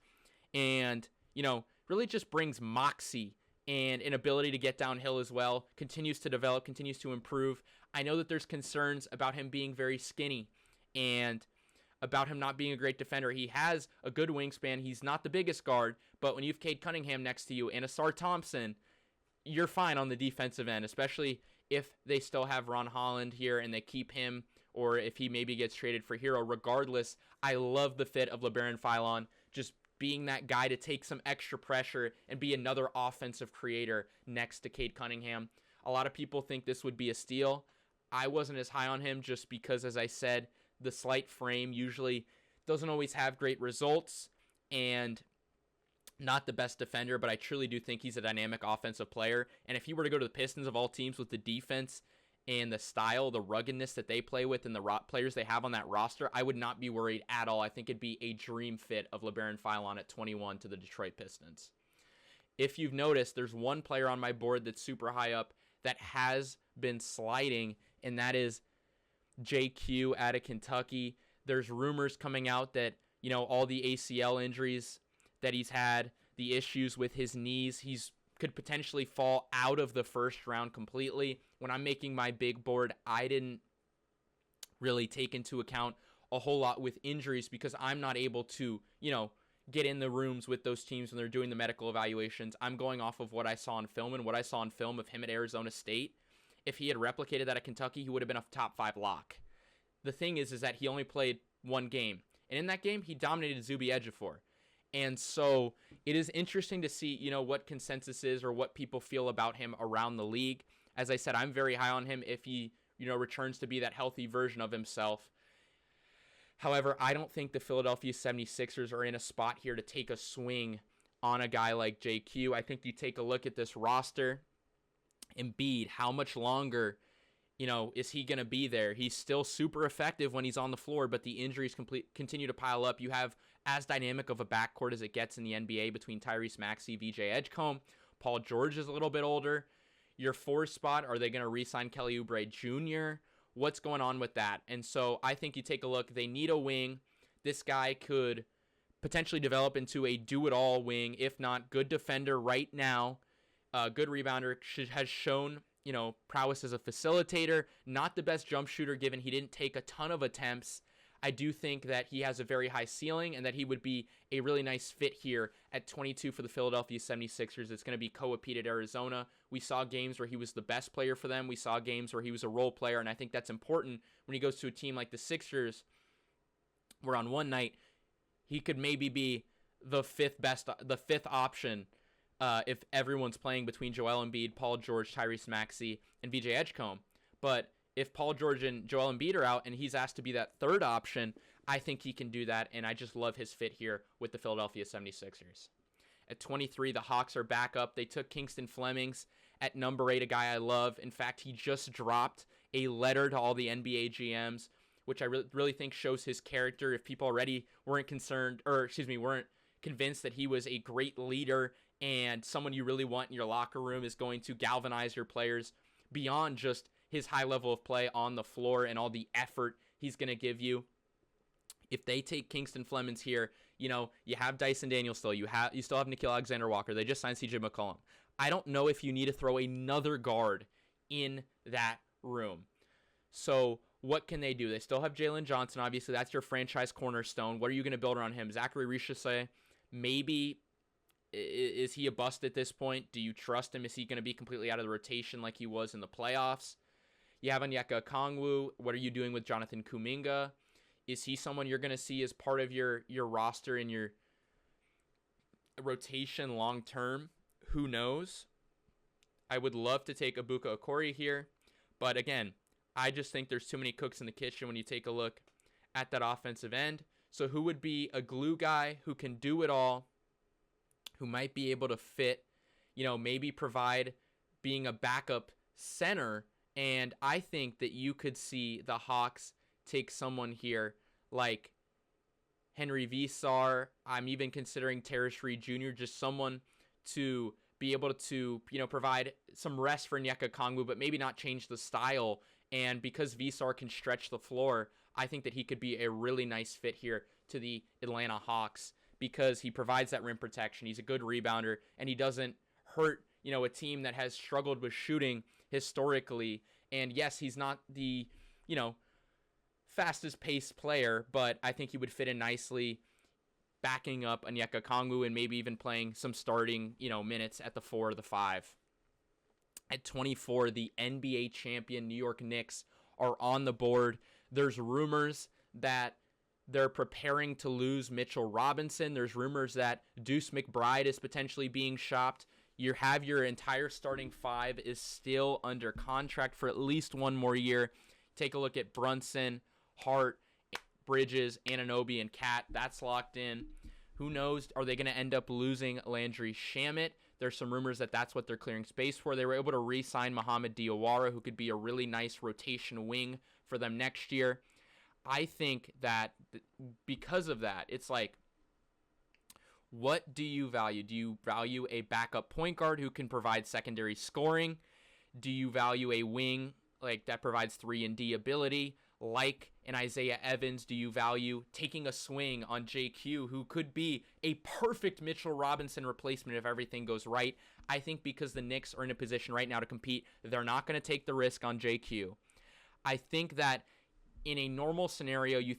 and, really just brings moxie and an ability to get downhill as well, continues to develop, continues to improve. I know that there's concerns about him being very skinny and about him not being a great defender. He has a good wingspan. He's not the biggest guard, but when you have Cade Cunningham next to you and Asar Thompson, you're fine on the defensive end, especially if they still have Ron Holland here and they keep him, or if he maybe gets traded for Hero. Regardless, I love the fit of LeBaron Philon, just being that guy to take some extra pressure and be another offensive creator next to Cade Cunningham. A lot of people think this would be a steal. I wasn't as high on him just because, as I said, the slight frame usually doesn't always have great results, and not the best defender, but I truly do think he's a dynamic offensive player. And if he were to go to the Pistons of all teams with the defense and the style, the ruggedness that they play with, and the players they have on that roster, I would not be worried at all. I think it'd be a dream fit of LeBaron Philon at 21 to the Detroit Pistons. If you've noticed, there's one player on my board that's super high up that has been sliding, and that is JQ out of Kentucky. There's rumors coming out that, all the ACL injuries that he's had, the issues with his knees, he's could potentially fall out of the first round completely. When I'm making my big board, I didn't really take into account a whole lot with injuries because I'm not able to, get in the rooms with those teams when they're doing the medical evaluations. I'm going off of what I saw on film, and what I saw on film of him at Arizona State. If he had replicated that at Kentucky, he would have been a top 5 lock. The thing is that he only played one game, and in that game, he dominated Zubi Ejiofor. And so it is interesting to see, what consensus is or what people feel about him around the league. As I said, I'm very high on him if he, returns to be that healthy version of himself. However, I don't think the Philadelphia 76ers are in a spot here to take a swing on a guy like JQ. I think you take a look at this roster. Embiid, how much longer, is he going to be there? He's still super effective when he's on the floor, but the injuries continue to pile up. You have as dynamic of a backcourt as it gets in the NBA between Tyrese Maxey, VJ Edgecombe. Paul George is a little bit older. Your 4 spot, are they going to re-sign Kelly Oubre Jr.? What's going on with that? And so I think you take a look. They need a wing. This guy could potentially develop into a do-it-all wing, if not good defender right now. Good rebounder, has shown, prowess as a facilitator. Not the best jump shooter, given he didn't take a ton of attempts. I do think that he has a very high ceiling and that he would be a really nice fit here at 22 for the Philadelphia 76ers. It's going to be Coapete at Arizona. We saw games where he was the best player for them. We saw games where he was a role player, and I think that's important when he goes to a team like the Sixers, where on one night he could maybe be the fifth option if everyone's playing between Joel Embiid, Paul George, Tyrese Maxey, and VJ Edgecombe. But if Paul George and Joel Embiid are out and he's asked to be that third option, I think he can do that, and I just love his fit here with the Philadelphia 76ers. At 23, the Hawks are back up. They took Kingston Flemings at number 8, a guy I love. In fact, he just dropped a letter to all the NBA GMs, which I really think shows his character. If people already weren't convinced that he was a great leader and someone you really want in your locker room, is going to galvanize your players beyond just his high level of play on the floor and all the effort he's going to give you. If they take Kingston Flemings here, you have Dyson Daniels still. You still have Nickeil Alexander-Walker. They just signed CJ McCollum. I don't know if you need to throw another guard in that room. So what can they do? They still have Jalen Johnson. Obviously, that's your franchise cornerstone. What are you going to build around him? Zachary Richese, maybe, is he a bust at this point? Do you trust him? Is he going to be completely out of the rotation like he was in the playoffs? You have Onyeka Okongwu. What are you doing with Jonathan Kuminga? Is he someone you're going to see as part of your roster and your rotation long term? Who knows? I would love to take Ibuka Okori here, but again, I just think there's too many cooks in the kitchen when you take a look at that offensive end. So who would be a glue guy who can do it all, who might be able to fit, maybe provide being a backup center? And I think that you could see the Hawks take someone here like Henry Visar. I'm even considering Terrence Reed Jr., just someone to be able to, provide some rest for Onyeka Okongwu, but maybe not change the style. And because Visar can stretch the floor, I think that he could be a really nice fit here to the Atlanta Hawks because he provides that rim protection. He's a good rebounder, and he doesn't hurt, a team that has struggled with shooting historically. And yes, he's not the, fastest paced player, but I think he would fit in nicely backing up Onyeka Okongwu and maybe even playing some starting, minutes at the 4 or the 5. At 24, the NBA champion New York Knicks are on the board. There's rumors that they're preparing to lose Mitchell Robinson. There's rumors that Deuce McBride is potentially being shopped. You have your entire starting 5 is still under contract for at least one more year. Take a look at Brunson, Hart, Bridges, Anunoby, and Cat. That's locked in. Who knows? Are they going to end up losing Landry Shamet? There's some rumors that that's what they're clearing space for. They were able to re-sign Mohamed Diawara, who could be a really nice rotation wing for them next year. I think that because of that, it's like, what do you value? Do you value a backup point guard who can provide secondary scoring? Do you value a wing like that provides 3-and-D ability, like an Isaiah Evans? Do you value taking a swing on JQ, who could be a perfect Mitchell Robinson replacement if everything goes right? I think because the Knicks are in a position right now to compete, they're not going to take the risk on JQ. I think that in a normal scenario, you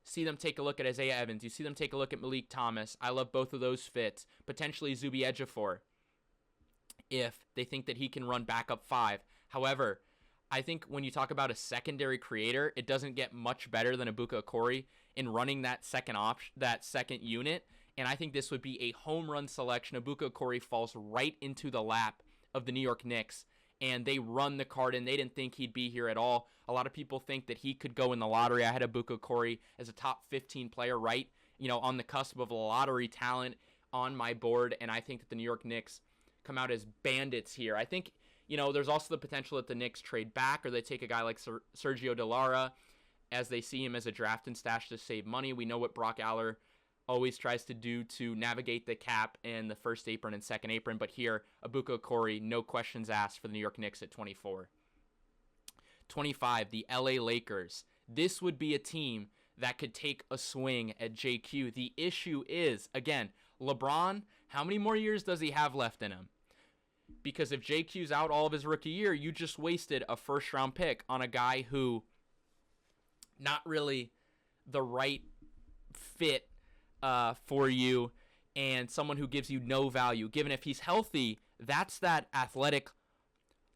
see them take a look at Isaiah Evans. You see them take a look at Malik Thomas. I love both of those fits. Potentially Zubi Ejiofor, if they think that he can run backup 5. However, I think when you talk about a secondary creator, it doesn't get much better than Ibuka Okori in running that second unit. And I think this would be a home run selection. Ibuka Okori falls right into the lap of the New York Knicks, and they run the card in. They didn't think he'd be here at all. A lot of people think that he could go in the lottery. I had Ibuka Okori as a top 15 player, right? On the cusp of a lottery talent on my board, and I think that the New York Knicks come out as bandits here. I think there's also the potential that the Knicks trade back or they take a guy like Sergio Dallara as they see him as a draft and stash to save money. We know what Brock Aller always tries to do to navigate the cap in the first apron and second apron, but here, Ibuka Okori, no questions asked for the New York Knicks at 24. 25, the LA Lakers. This would be a team that could take a swing at JQ. The issue is, again, LeBron, how many more years does he have left in him? Because if JQ's out all of his rookie year, you just wasted a first-round pick on a guy who not really the right fit for you and someone who gives you no value. Given if he's healthy, that's that athletic,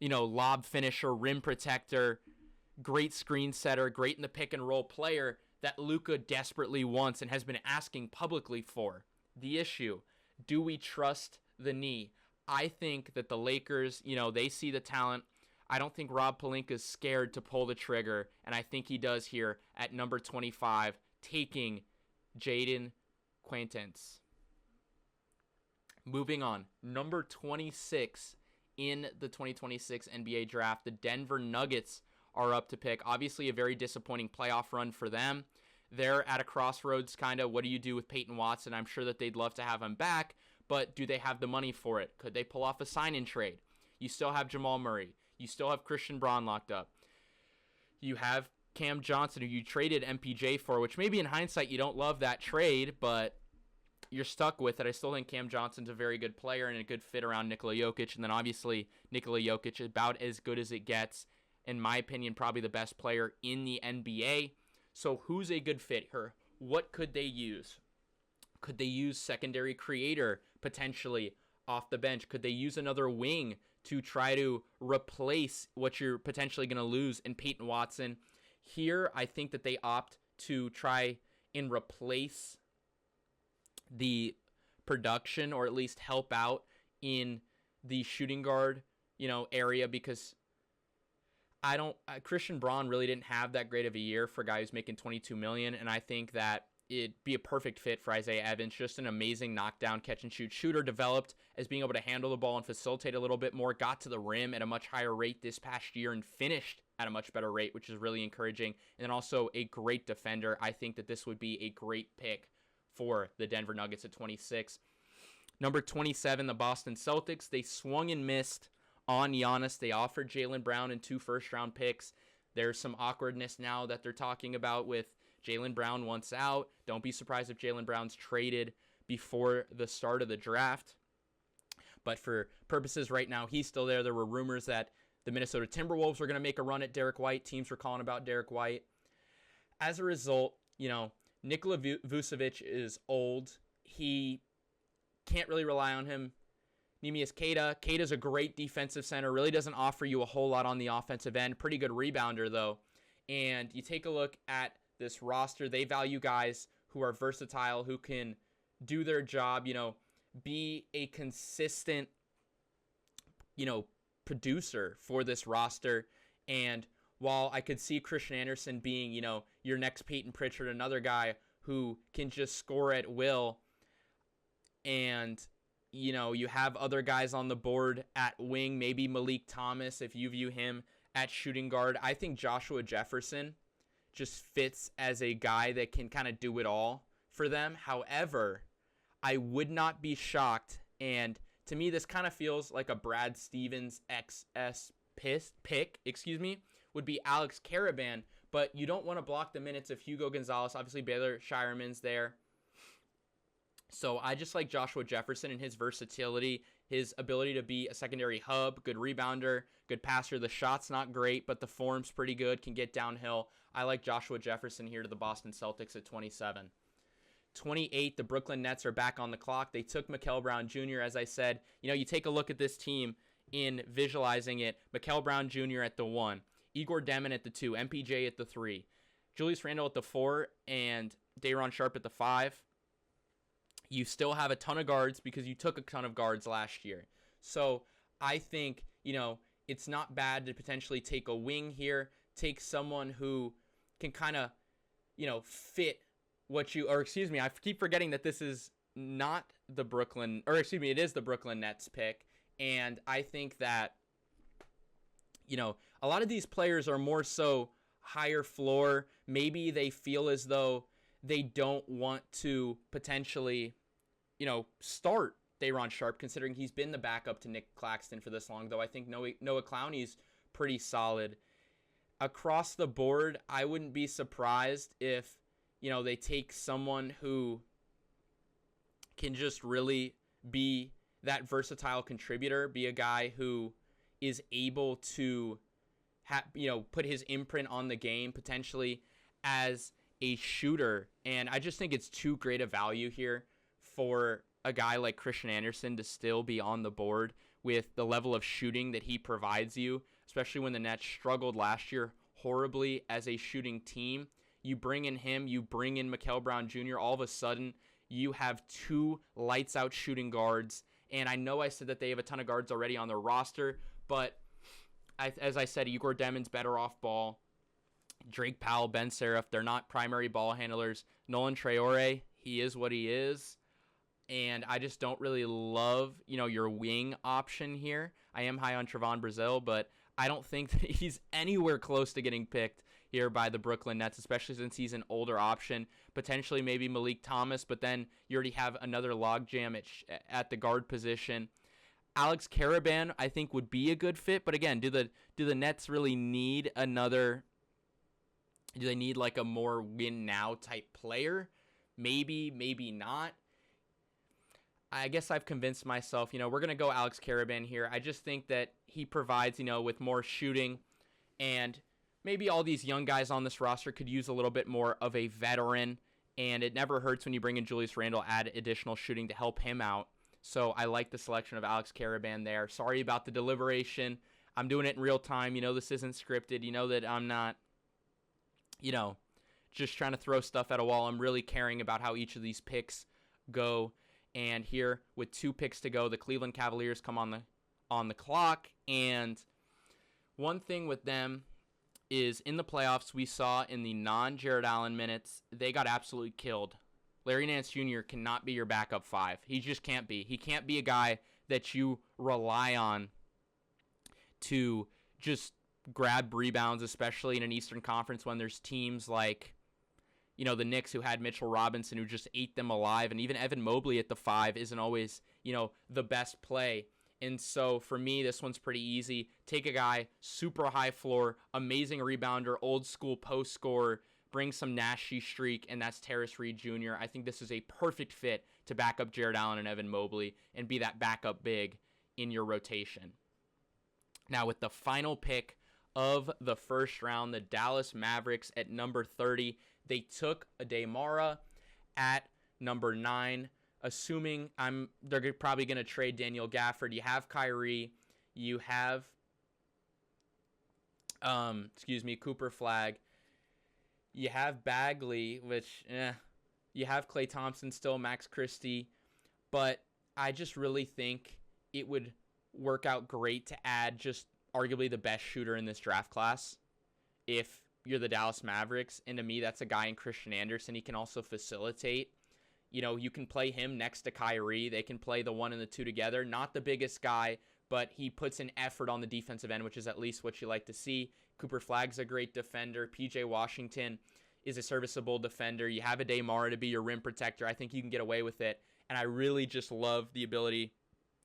lob finisher, rim protector, great screen setter, great in the pick-and-roll player that Luka desperately wants and has been asking publicly for. The issue, do we trust the knee? I think that the Lakers, they see the talent I don't think Rob Pelinka's scared to pull the trigger, and I think he does here at number 25, taking Jaden Quaintance. Moving on, number 26 in the 2026 NBA draft, the Denver Nuggets are up to pick. Obviously, a very disappointing playoff run for them. They're at a crossroads, kind of. What do you do with Peyton Watson? I'm sure that they'd love to have him back, but do they have the money for it? Could they pull off a sign-in trade? You still have Jamal Murray. You still have Christian Braun locked up. You have Cam Johnson, who you traded MPJ for, which maybe in hindsight you don't love that trade, but you're stuck with it. I still think Cam Johnson's a very good player and a good fit around Nikola Jokic. And then obviously Nikola Jokic is about as good as it gets. In my opinion, probably the best player in the NBA. So who's a good fit here? What could they use? Could they use secondary creator potentially off the bench? Could they use another wing to try to replace what you're potentially going to lose in Peyton Watson? Here, I think that they opt to try and replace the production, or at least help out in the shooting guard, area, because Christian Braun really didn't have that great of a year for a guy who's making $22 million, and I think that it'd be a perfect fit for Isaiah Evans. Just an amazing knockdown, catch and shoot shooter, developed as being able to handle the ball and facilitate a little bit more, got to the rim at a much higher rate this past year and finished at a much better rate, which is really encouraging. And then also a great defender. I think that this would be a great pick for the Denver Nuggets at 26. Number 27, the Boston Celtics. They swung and missed on Giannis. They offered Jaylen Brown and 2 first-round picks. There's some awkwardness now that they're talking about with Jaylen Brown once out. Don't be surprised if Jaylen Brown's traded before the start of the draft. But for purposes right now, he's still there. There were rumors that the Minnesota Timberwolves were going to make a run at Derek White. Teams were calling about Derek White. As a result, Nikola Vucevic is old. He can't really rely on him. Neemias Queta. Queta's a great defensive center. Really doesn't offer you a whole lot on the offensive end. Pretty good rebounder, though. And you take a look at this roster. They value guys who are versatile, who can do their job, be a consistent, producer for this roster. And while I could see Christian Anderson being, your next Peyton Pritchard, another guy who can just score at will, and, you have other guys on the board at wing, maybe Malik Thomas, if you view him at shooting guard. I think Joshua Jefferson just fits as a guy that can kind of do it all for them. However, I would not be shocked, and to me this kind of feels like a Brad Stevens XS pick, would be Alex Caravan, but you don't want to block the minutes of Hugo Gonzalez. Obviously, Baylor Shireman's there. So I just like Joshua Jefferson and his versatility, his ability to be a secondary hub, good rebounder, good passer. The shot's not great, but the form's pretty good, can get downhill. I like Joshua Jefferson here to the Boston Celtics at 27. 28, the Brooklyn Nets are back on the clock. They took Mikal Brown Jr., as I said. You take a look at this team in visualizing it. Mikal Brown Jr. at the 1. Igor Demin at the 2, MPJ at the 3, Julius Randle at the 4, and Day'Ron Sharpe at the 5. You still have a ton of guards because you took a ton of guards last year. So I think, it's not bad to potentially take a wing here, take someone who can kind of, fit what you, I keep forgetting that this is not the it is the Brooklyn Nets pick. And I think that, a lot of these players are more so higher floor. Maybe they feel as though they don't want to potentially, start Day'Ron Sharpe, considering he's been the backup to Nick Claxton for this long, though I think Noah Clowney's pretty solid. Across the board, I wouldn't be surprised if, they take someone who can just really be that versatile contributor, be a guy who is able to put his imprint on the game potentially as a shooter. And I just think it's too great a value here for a guy like Christian Anderson to still be on the board with the level of shooting that he provides you, especially when the Nets struggled last year horribly as a shooting team. You bring in him, you bring in Mikal Brown Jr., all of a sudden you have 2 lights-out shooting guards. And I know I said that they have a ton of guards already on their roster, but as I said, Igor Demon's better off ball. Drake Powell, Ben Seraph, they're not primary ball handlers. Nolan Traore, he is what he is. And I just don't really love, your wing option here. I am high on Trevon Brazil, but I don't think that he's anywhere close to getting picked here by the Brooklyn Nets, especially since he's an older option. Potentially maybe Malik Thomas, but then you already have another logjam at the guard position. Alex Caravan, I think, would be a good fit, but again, do the Nets really need another? Do they need like a more win now type player? Maybe, maybe not. I guess I've convinced myself, we're going to go Alex Caravan here. I just think that he provides, with more shooting, and maybe all these young guys on this roster could use a little bit more of a veteran, and it never hurts when you bring in Julius Randle, add additional shooting to help him out. So I like the selection of Alex Caravan there. Sorry about the deliberation. I'm doing it in real time. This isn't scripted. You know that I'm not, just trying to throw stuff at a wall. I'm really caring about how each of these picks go. And here, with 2 picks to go, the Cleveland Cavaliers come on the clock. And one thing with them is in the playoffs, we saw in the non-Jared Allen minutes, they got absolutely killed. Larry Nance Jr. cannot be your backup 5. He just can't be. He can't be a guy that you rely on to just grab rebounds, especially in an Eastern Conference when there's teams like, the Knicks, who had Mitchell Robinson, who just ate them alive. And even Evan Mobley at the 5 isn't always, the best play. And so for me, this one's pretty easy. Take a guy, super high floor, amazing rebounder, old school post scorer, bring some nasty streak, and that's Terrence Reed Jr. I think this is a perfect fit to back up Jared Allen and Evan Mobley and be that backup big in your rotation. Now, with the final pick of the first round, the Dallas Mavericks at number 30, they took a Demara at number 9, assuming they're probably going to trade Daniel Gafford. You have Kyrie, you have Cooper Flag, you have Bagley, which you have Klay Thompson still, Max Christie, but I just really think it would work out great to add just arguably the best shooter in this draft class if you're the Dallas Mavericks. And to me, that's a guy in Christian Anderson. He can also facilitate. You can play him next to Kyrie. They can play the 1 and the 2 together. Not the biggest guy, but he puts an effort on the defensive end, which is at least what you like to see. Cooper Flag's a great defender. PJ Washington is a serviceable defender. You have a Demara to be your rim protector. I think you can get away with it. And I really just love the ability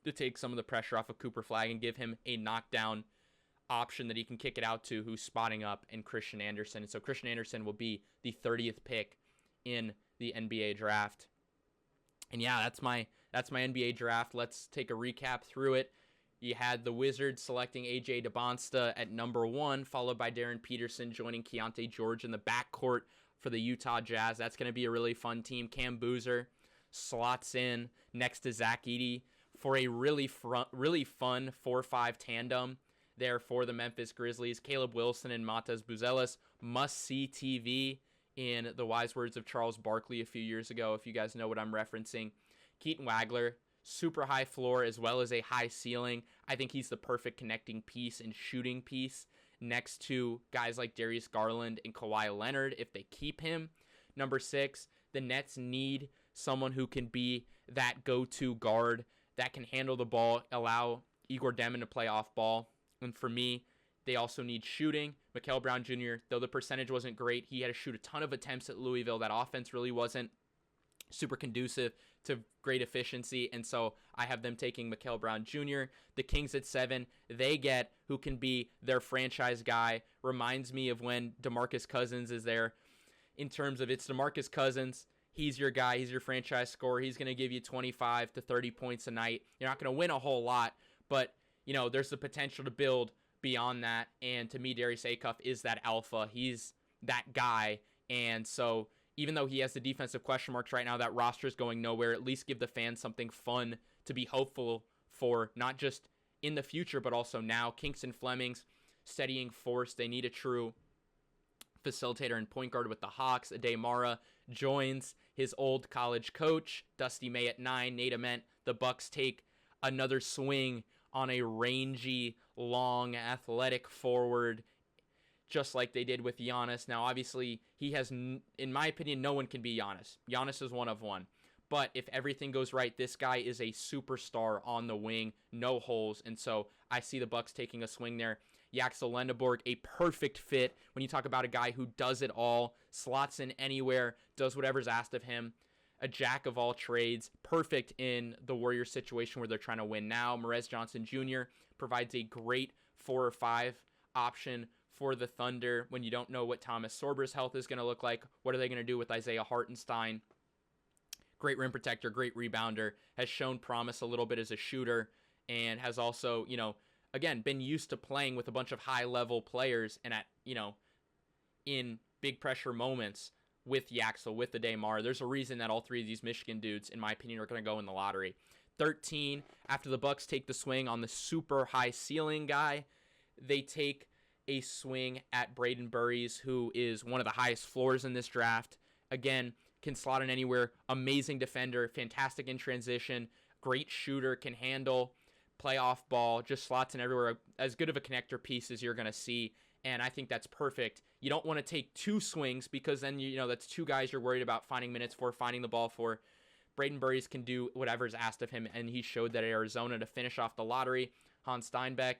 to take some of the pressure off of Cooper Flag and give him a knockdown option that he can kick it out to, who's spotting up in Christian Anderson. And so Christian Anderson will be the 30th pick in the NBA draft. And yeah, that's my NBA draft. Let's take a recap through it. You had the Wizards selecting A.J. DeBonsta at number 1, followed by Darren Peterson joining Keontae George in the backcourt for the Utah Jazz. That's going to be a really fun team. Cam Boozer slots in next to Zach Edey for a really fun 4-5 tandem there for the Memphis Grizzlies. Caleb Wilson and Matas Buzelis, must-see TV in the wise words of Charles Barkley a few years ago, if you guys know what I'm referencing. Keaton Wagler, super high floor as well as a high ceiling. I think he's the perfect connecting piece and shooting piece next to guys like Darius Garland and Kawhi Leonard if they keep him. Number 6, the Nets need someone who can be that go-to guard that can handle the ball, allow Igor Demon to play off ball. And for me, they also need shooting. Mikal Brown Jr., though the percentage wasn't great, he had to shoot a ton of attempts at Louisville. That offense really wasn't super conducive to great efficiency, and so I have them taking Mikal Brown Jr. The Kings at 7, they get who can be their franchise guy. Reminds me of when DeMarcus Cousins is there in terms of it's DeMarcus Cousins. He's your guy. He's your franchise scorer. He's going to give you 25 to 30 points a night. You're not going to win a whole lot, but there's the potential to build beyond that. And to me, Darius Acuff is that alpha. He's that guy. And so even though he has the defensive question marks right now, that roster is going nowhere. At least give the fans something fun to be hopeful for, not just in the future, but also now. Kingston Fleming's steadying force. They need a true facilitator and point guard with the Hawks. Ade Mara joins his old college coach, Dusty May at 9. Nate Ament. The Bucks take another swing on a rangy, long, athletic forward, just like they did with Giannis. Now, obviously, he has, in my opinion, no one can be Giannis. Giannis is one of one. But if everything goes right, this guy is a superstar on the wing, no holes. And so I see the Bucks taking a swing there. Yaxel Lendeborg, a perfect fit when you talk about a guy who does it all, slots in anywhere, does whatever's asked of him. A jack of all trades, perfect in the Warriors situation where they're trying to win now. Merez Johnson Jr. provides a great 4 or 5 option for the Thunder when you don't know what Thomas Sorber's health is going to look like. What are they going to do with Isaiah Hartenstein? Great rim protector, great rebounder, has shown promise a little bit as a shooter, and has also, again, been used to playing with a bunch of high-level players and in big pressure moments with Yaxel, with the Daymar. There's a reason that all three of these Michigan dudes, in my opinion, are going to go in the lottery. 13, after the Bucks take the swing on the super high ceiling guy, they take a swing at Braden Burries, who is one of the highest floors in this draft. Again, can slot in anywhere, amazing defender, fantastic in transition, great shooter, can handle playoff ball, just slots in everywhere, as good of a connector piece as you're going to see, and I think that's perfect. You don't want to take two swings because then, that's two guys you're worried about finding minutes for, finding the ball for. Braden Burries can do whatever's asked of him, and he showed that at Arizona to finish off the lottery. Hans Steinbeck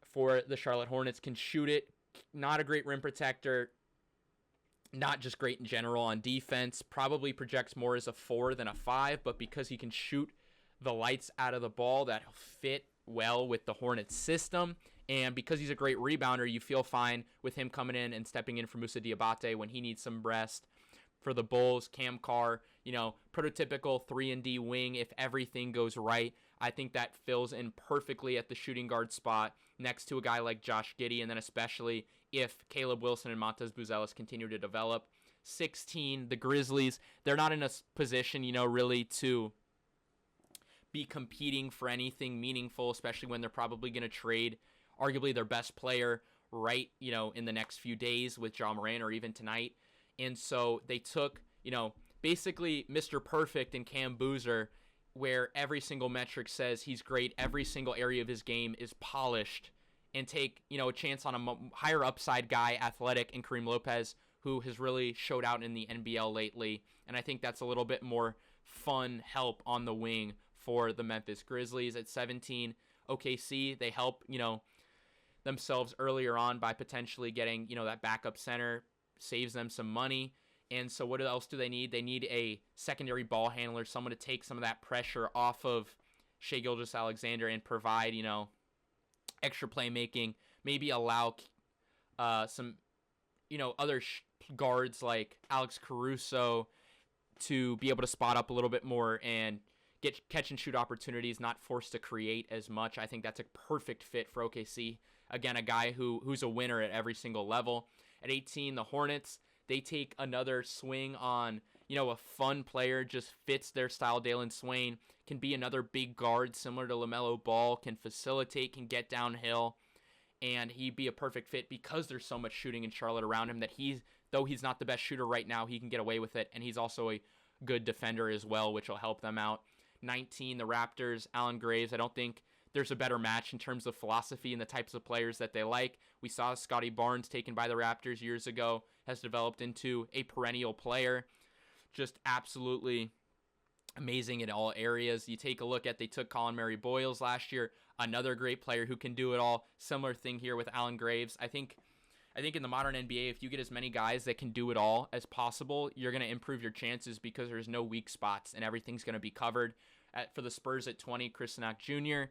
for the Charlotte Hornets can shoot it. Not a great rim protector, not just great in general on defense. Probably projects more as a 4 than a 5, but because he can shoot the lights out of the ball, that'll fit well with the Hornets system. And because he's a great rebounder, you feel fine with him coming in and stepping in for Moussa Diabate when he needs some rest. For the Bulls, Cam Carr, prototypical 3-and-D wing if everything goes right. I think that fills in perfectly at the shooting guard spot next to a guy like Josh Giddey, and then especially if Caleb Wilson and Montez Buzelis continue to develop. 16, the Grizzlies, they're not in a position, really to be competing for anything meaningful, especially when they're probably going to trade arguably their best player right, in the next few days with Ja Morant or even tonight. And so they took, basically Mr. Perfect in Cam Boozer, where every single metric says he's great, every single area of his game is polished, and take, a chance on a higher upside guy, athletic, in Kareem Lopez, who has really showed out in the NBL lately. And I think that's a little bit more fun help on the wing for the Memphis Grizzlies. At 17, OKC, they help, themselves earlier on by potentially getting, that backup center, saves them some money. And so what else do they need? They need a secondary ball handler, someone to take some of that pressure off of Shai Gilgeous-Alexander and provide, extra playmaking, maybe allow some, other guards like Alex Caruso to be able to spot up a little bit more and get catch and shoot opportunities, not forced to create as much. I think that's a perfect fit for OKC. Again, a guy who's a winner at every single level. At 18, the Hornets, they take another swing on, a fun player, just fits their style. Dalen Swain can be another big guard similar to LaMelo Ball, can facilitate, can get downhill, and he'd be a perfect fit because there's so much shooting in Charlotte around him that though he's not the best shooter right now, he can get away with it, and he's also a good defender as well, which will help them out. 19, the Raptors, Allen Graves. I don't think there's a better match in terms of philosophy and the types of players that they like. We saw Scotty Barnes taken by the Raptors years ago, has developed into a perennial player. Just absolutely amazing in all areas. You take a look at, they took Colin Murray Boyles last year, another great player who can do it all. Similar thing here with Allen Graves. I think in the modern NBA, if you get as many guys that can do it all as possible, you're going to improve your chances because there's no weak spots and everything's going to be covered. For the Spurs at 20, Chris Knock Jr.,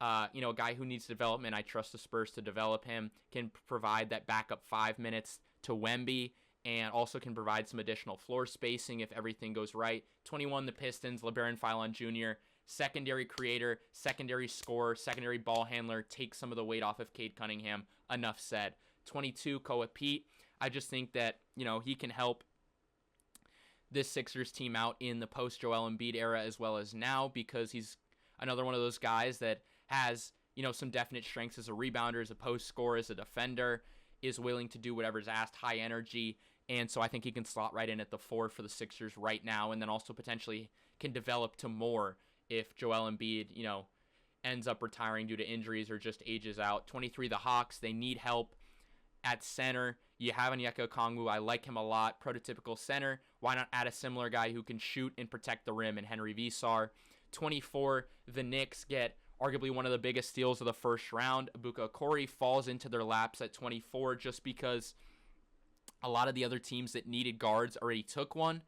a guy who needs development. I trust the Spurs to develop him, can provide that backup 5 minutes to Wemby, and also can provide some additional floor spacing if everything goes right. 21, the Pistons, LeBaron Philon Jr., secondary creator, secondary scorer, secondary ball handler, take some of the weight off of Cade Cunningham. Enough said. 22, Koa Pete. I just think that, he can help this Sixers team out in the post-Joel Embiid era as well as now, because he's another one of those guys that has, some definite strengths as a rebounder, as a post scorer, as a defender, is willing to do whatever's asked, high energy, and so I think he can slot right in at the 4 for the Sixers right now, and then also potentially can develop to more if Joel Embiid, ends up retiring due to injuries or just ages out. 23, the Hawks, they need help at center. You have Onyeka Okongwu. I like him a lot. Prototypical center. Why not add a similar guy who can shoot and protect the rim in Henry Visar? 24, the Knicks get arguably one of the biggest steals of the first round. Ibuka Okori falls into their laps at 24 just because a lot of the other teams that needed guards already took one.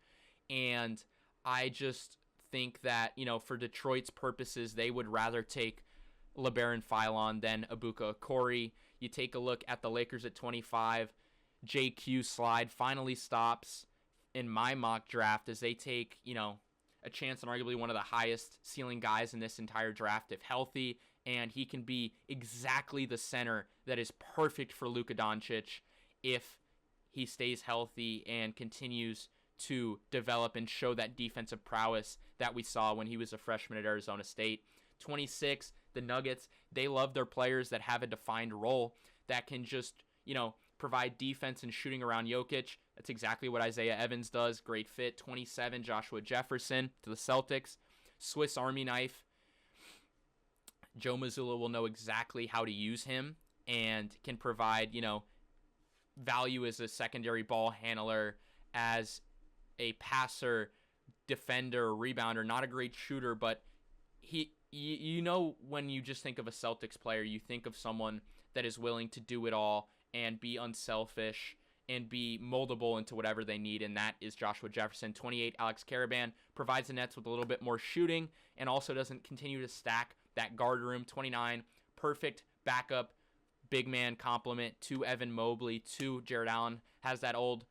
And I just think that, for Detroit's purposes, they would rather take LeBaron Philon than Ibuka Okori. You take a look at the Lakers at 25. JQ slide finally stops in my mock draft as they take, a chance on arguably one of the highest ceiling guys in this entire draft if healthy, and he can be exactly the center that is perfect for Luka Doncic if he stays healthy and continues to develop and show that defensive prowess that we saw when he was a freshman at Arizona State. 26, the Nuggets, they love their players that have a defined role that can just, provide defense and shooting around Jokic. That's exactly what Isaiah Evans does. Great fit. 27, Joshua Jefferson to the Celtics. Swiss Army knife. Joe Mazzulla will know exactly how to use him and can provide, value as a secondary ball handler, as a passer, defender, rebounder. Not a great shooter, but when you just think of a Celtics player, you think of someone that is willing to do it all and be unselfish and be moldable into whatever they need, and that is Joshua Jefferson. 28, Alex Caravan provides the Nets with a little bit more shooting and also doesn't continue to stack that guard room. 29, perfect backup big man compliment to Evan Mobley, to Jared Allen. Has that old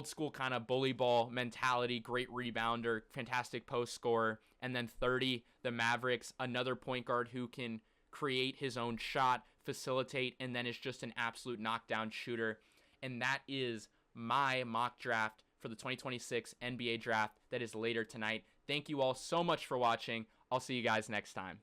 school kind of bully ball mentality, great rebounder, fantastic post scorer. And then 30, the Mavericks, another point guard who can create his own shot, facilitate, and then is just an absolute knockdown shooter. And that is my mock draft for the 2026 NBA draft that is later tonight. Thank you all so much for watching. I'll see you guys next time.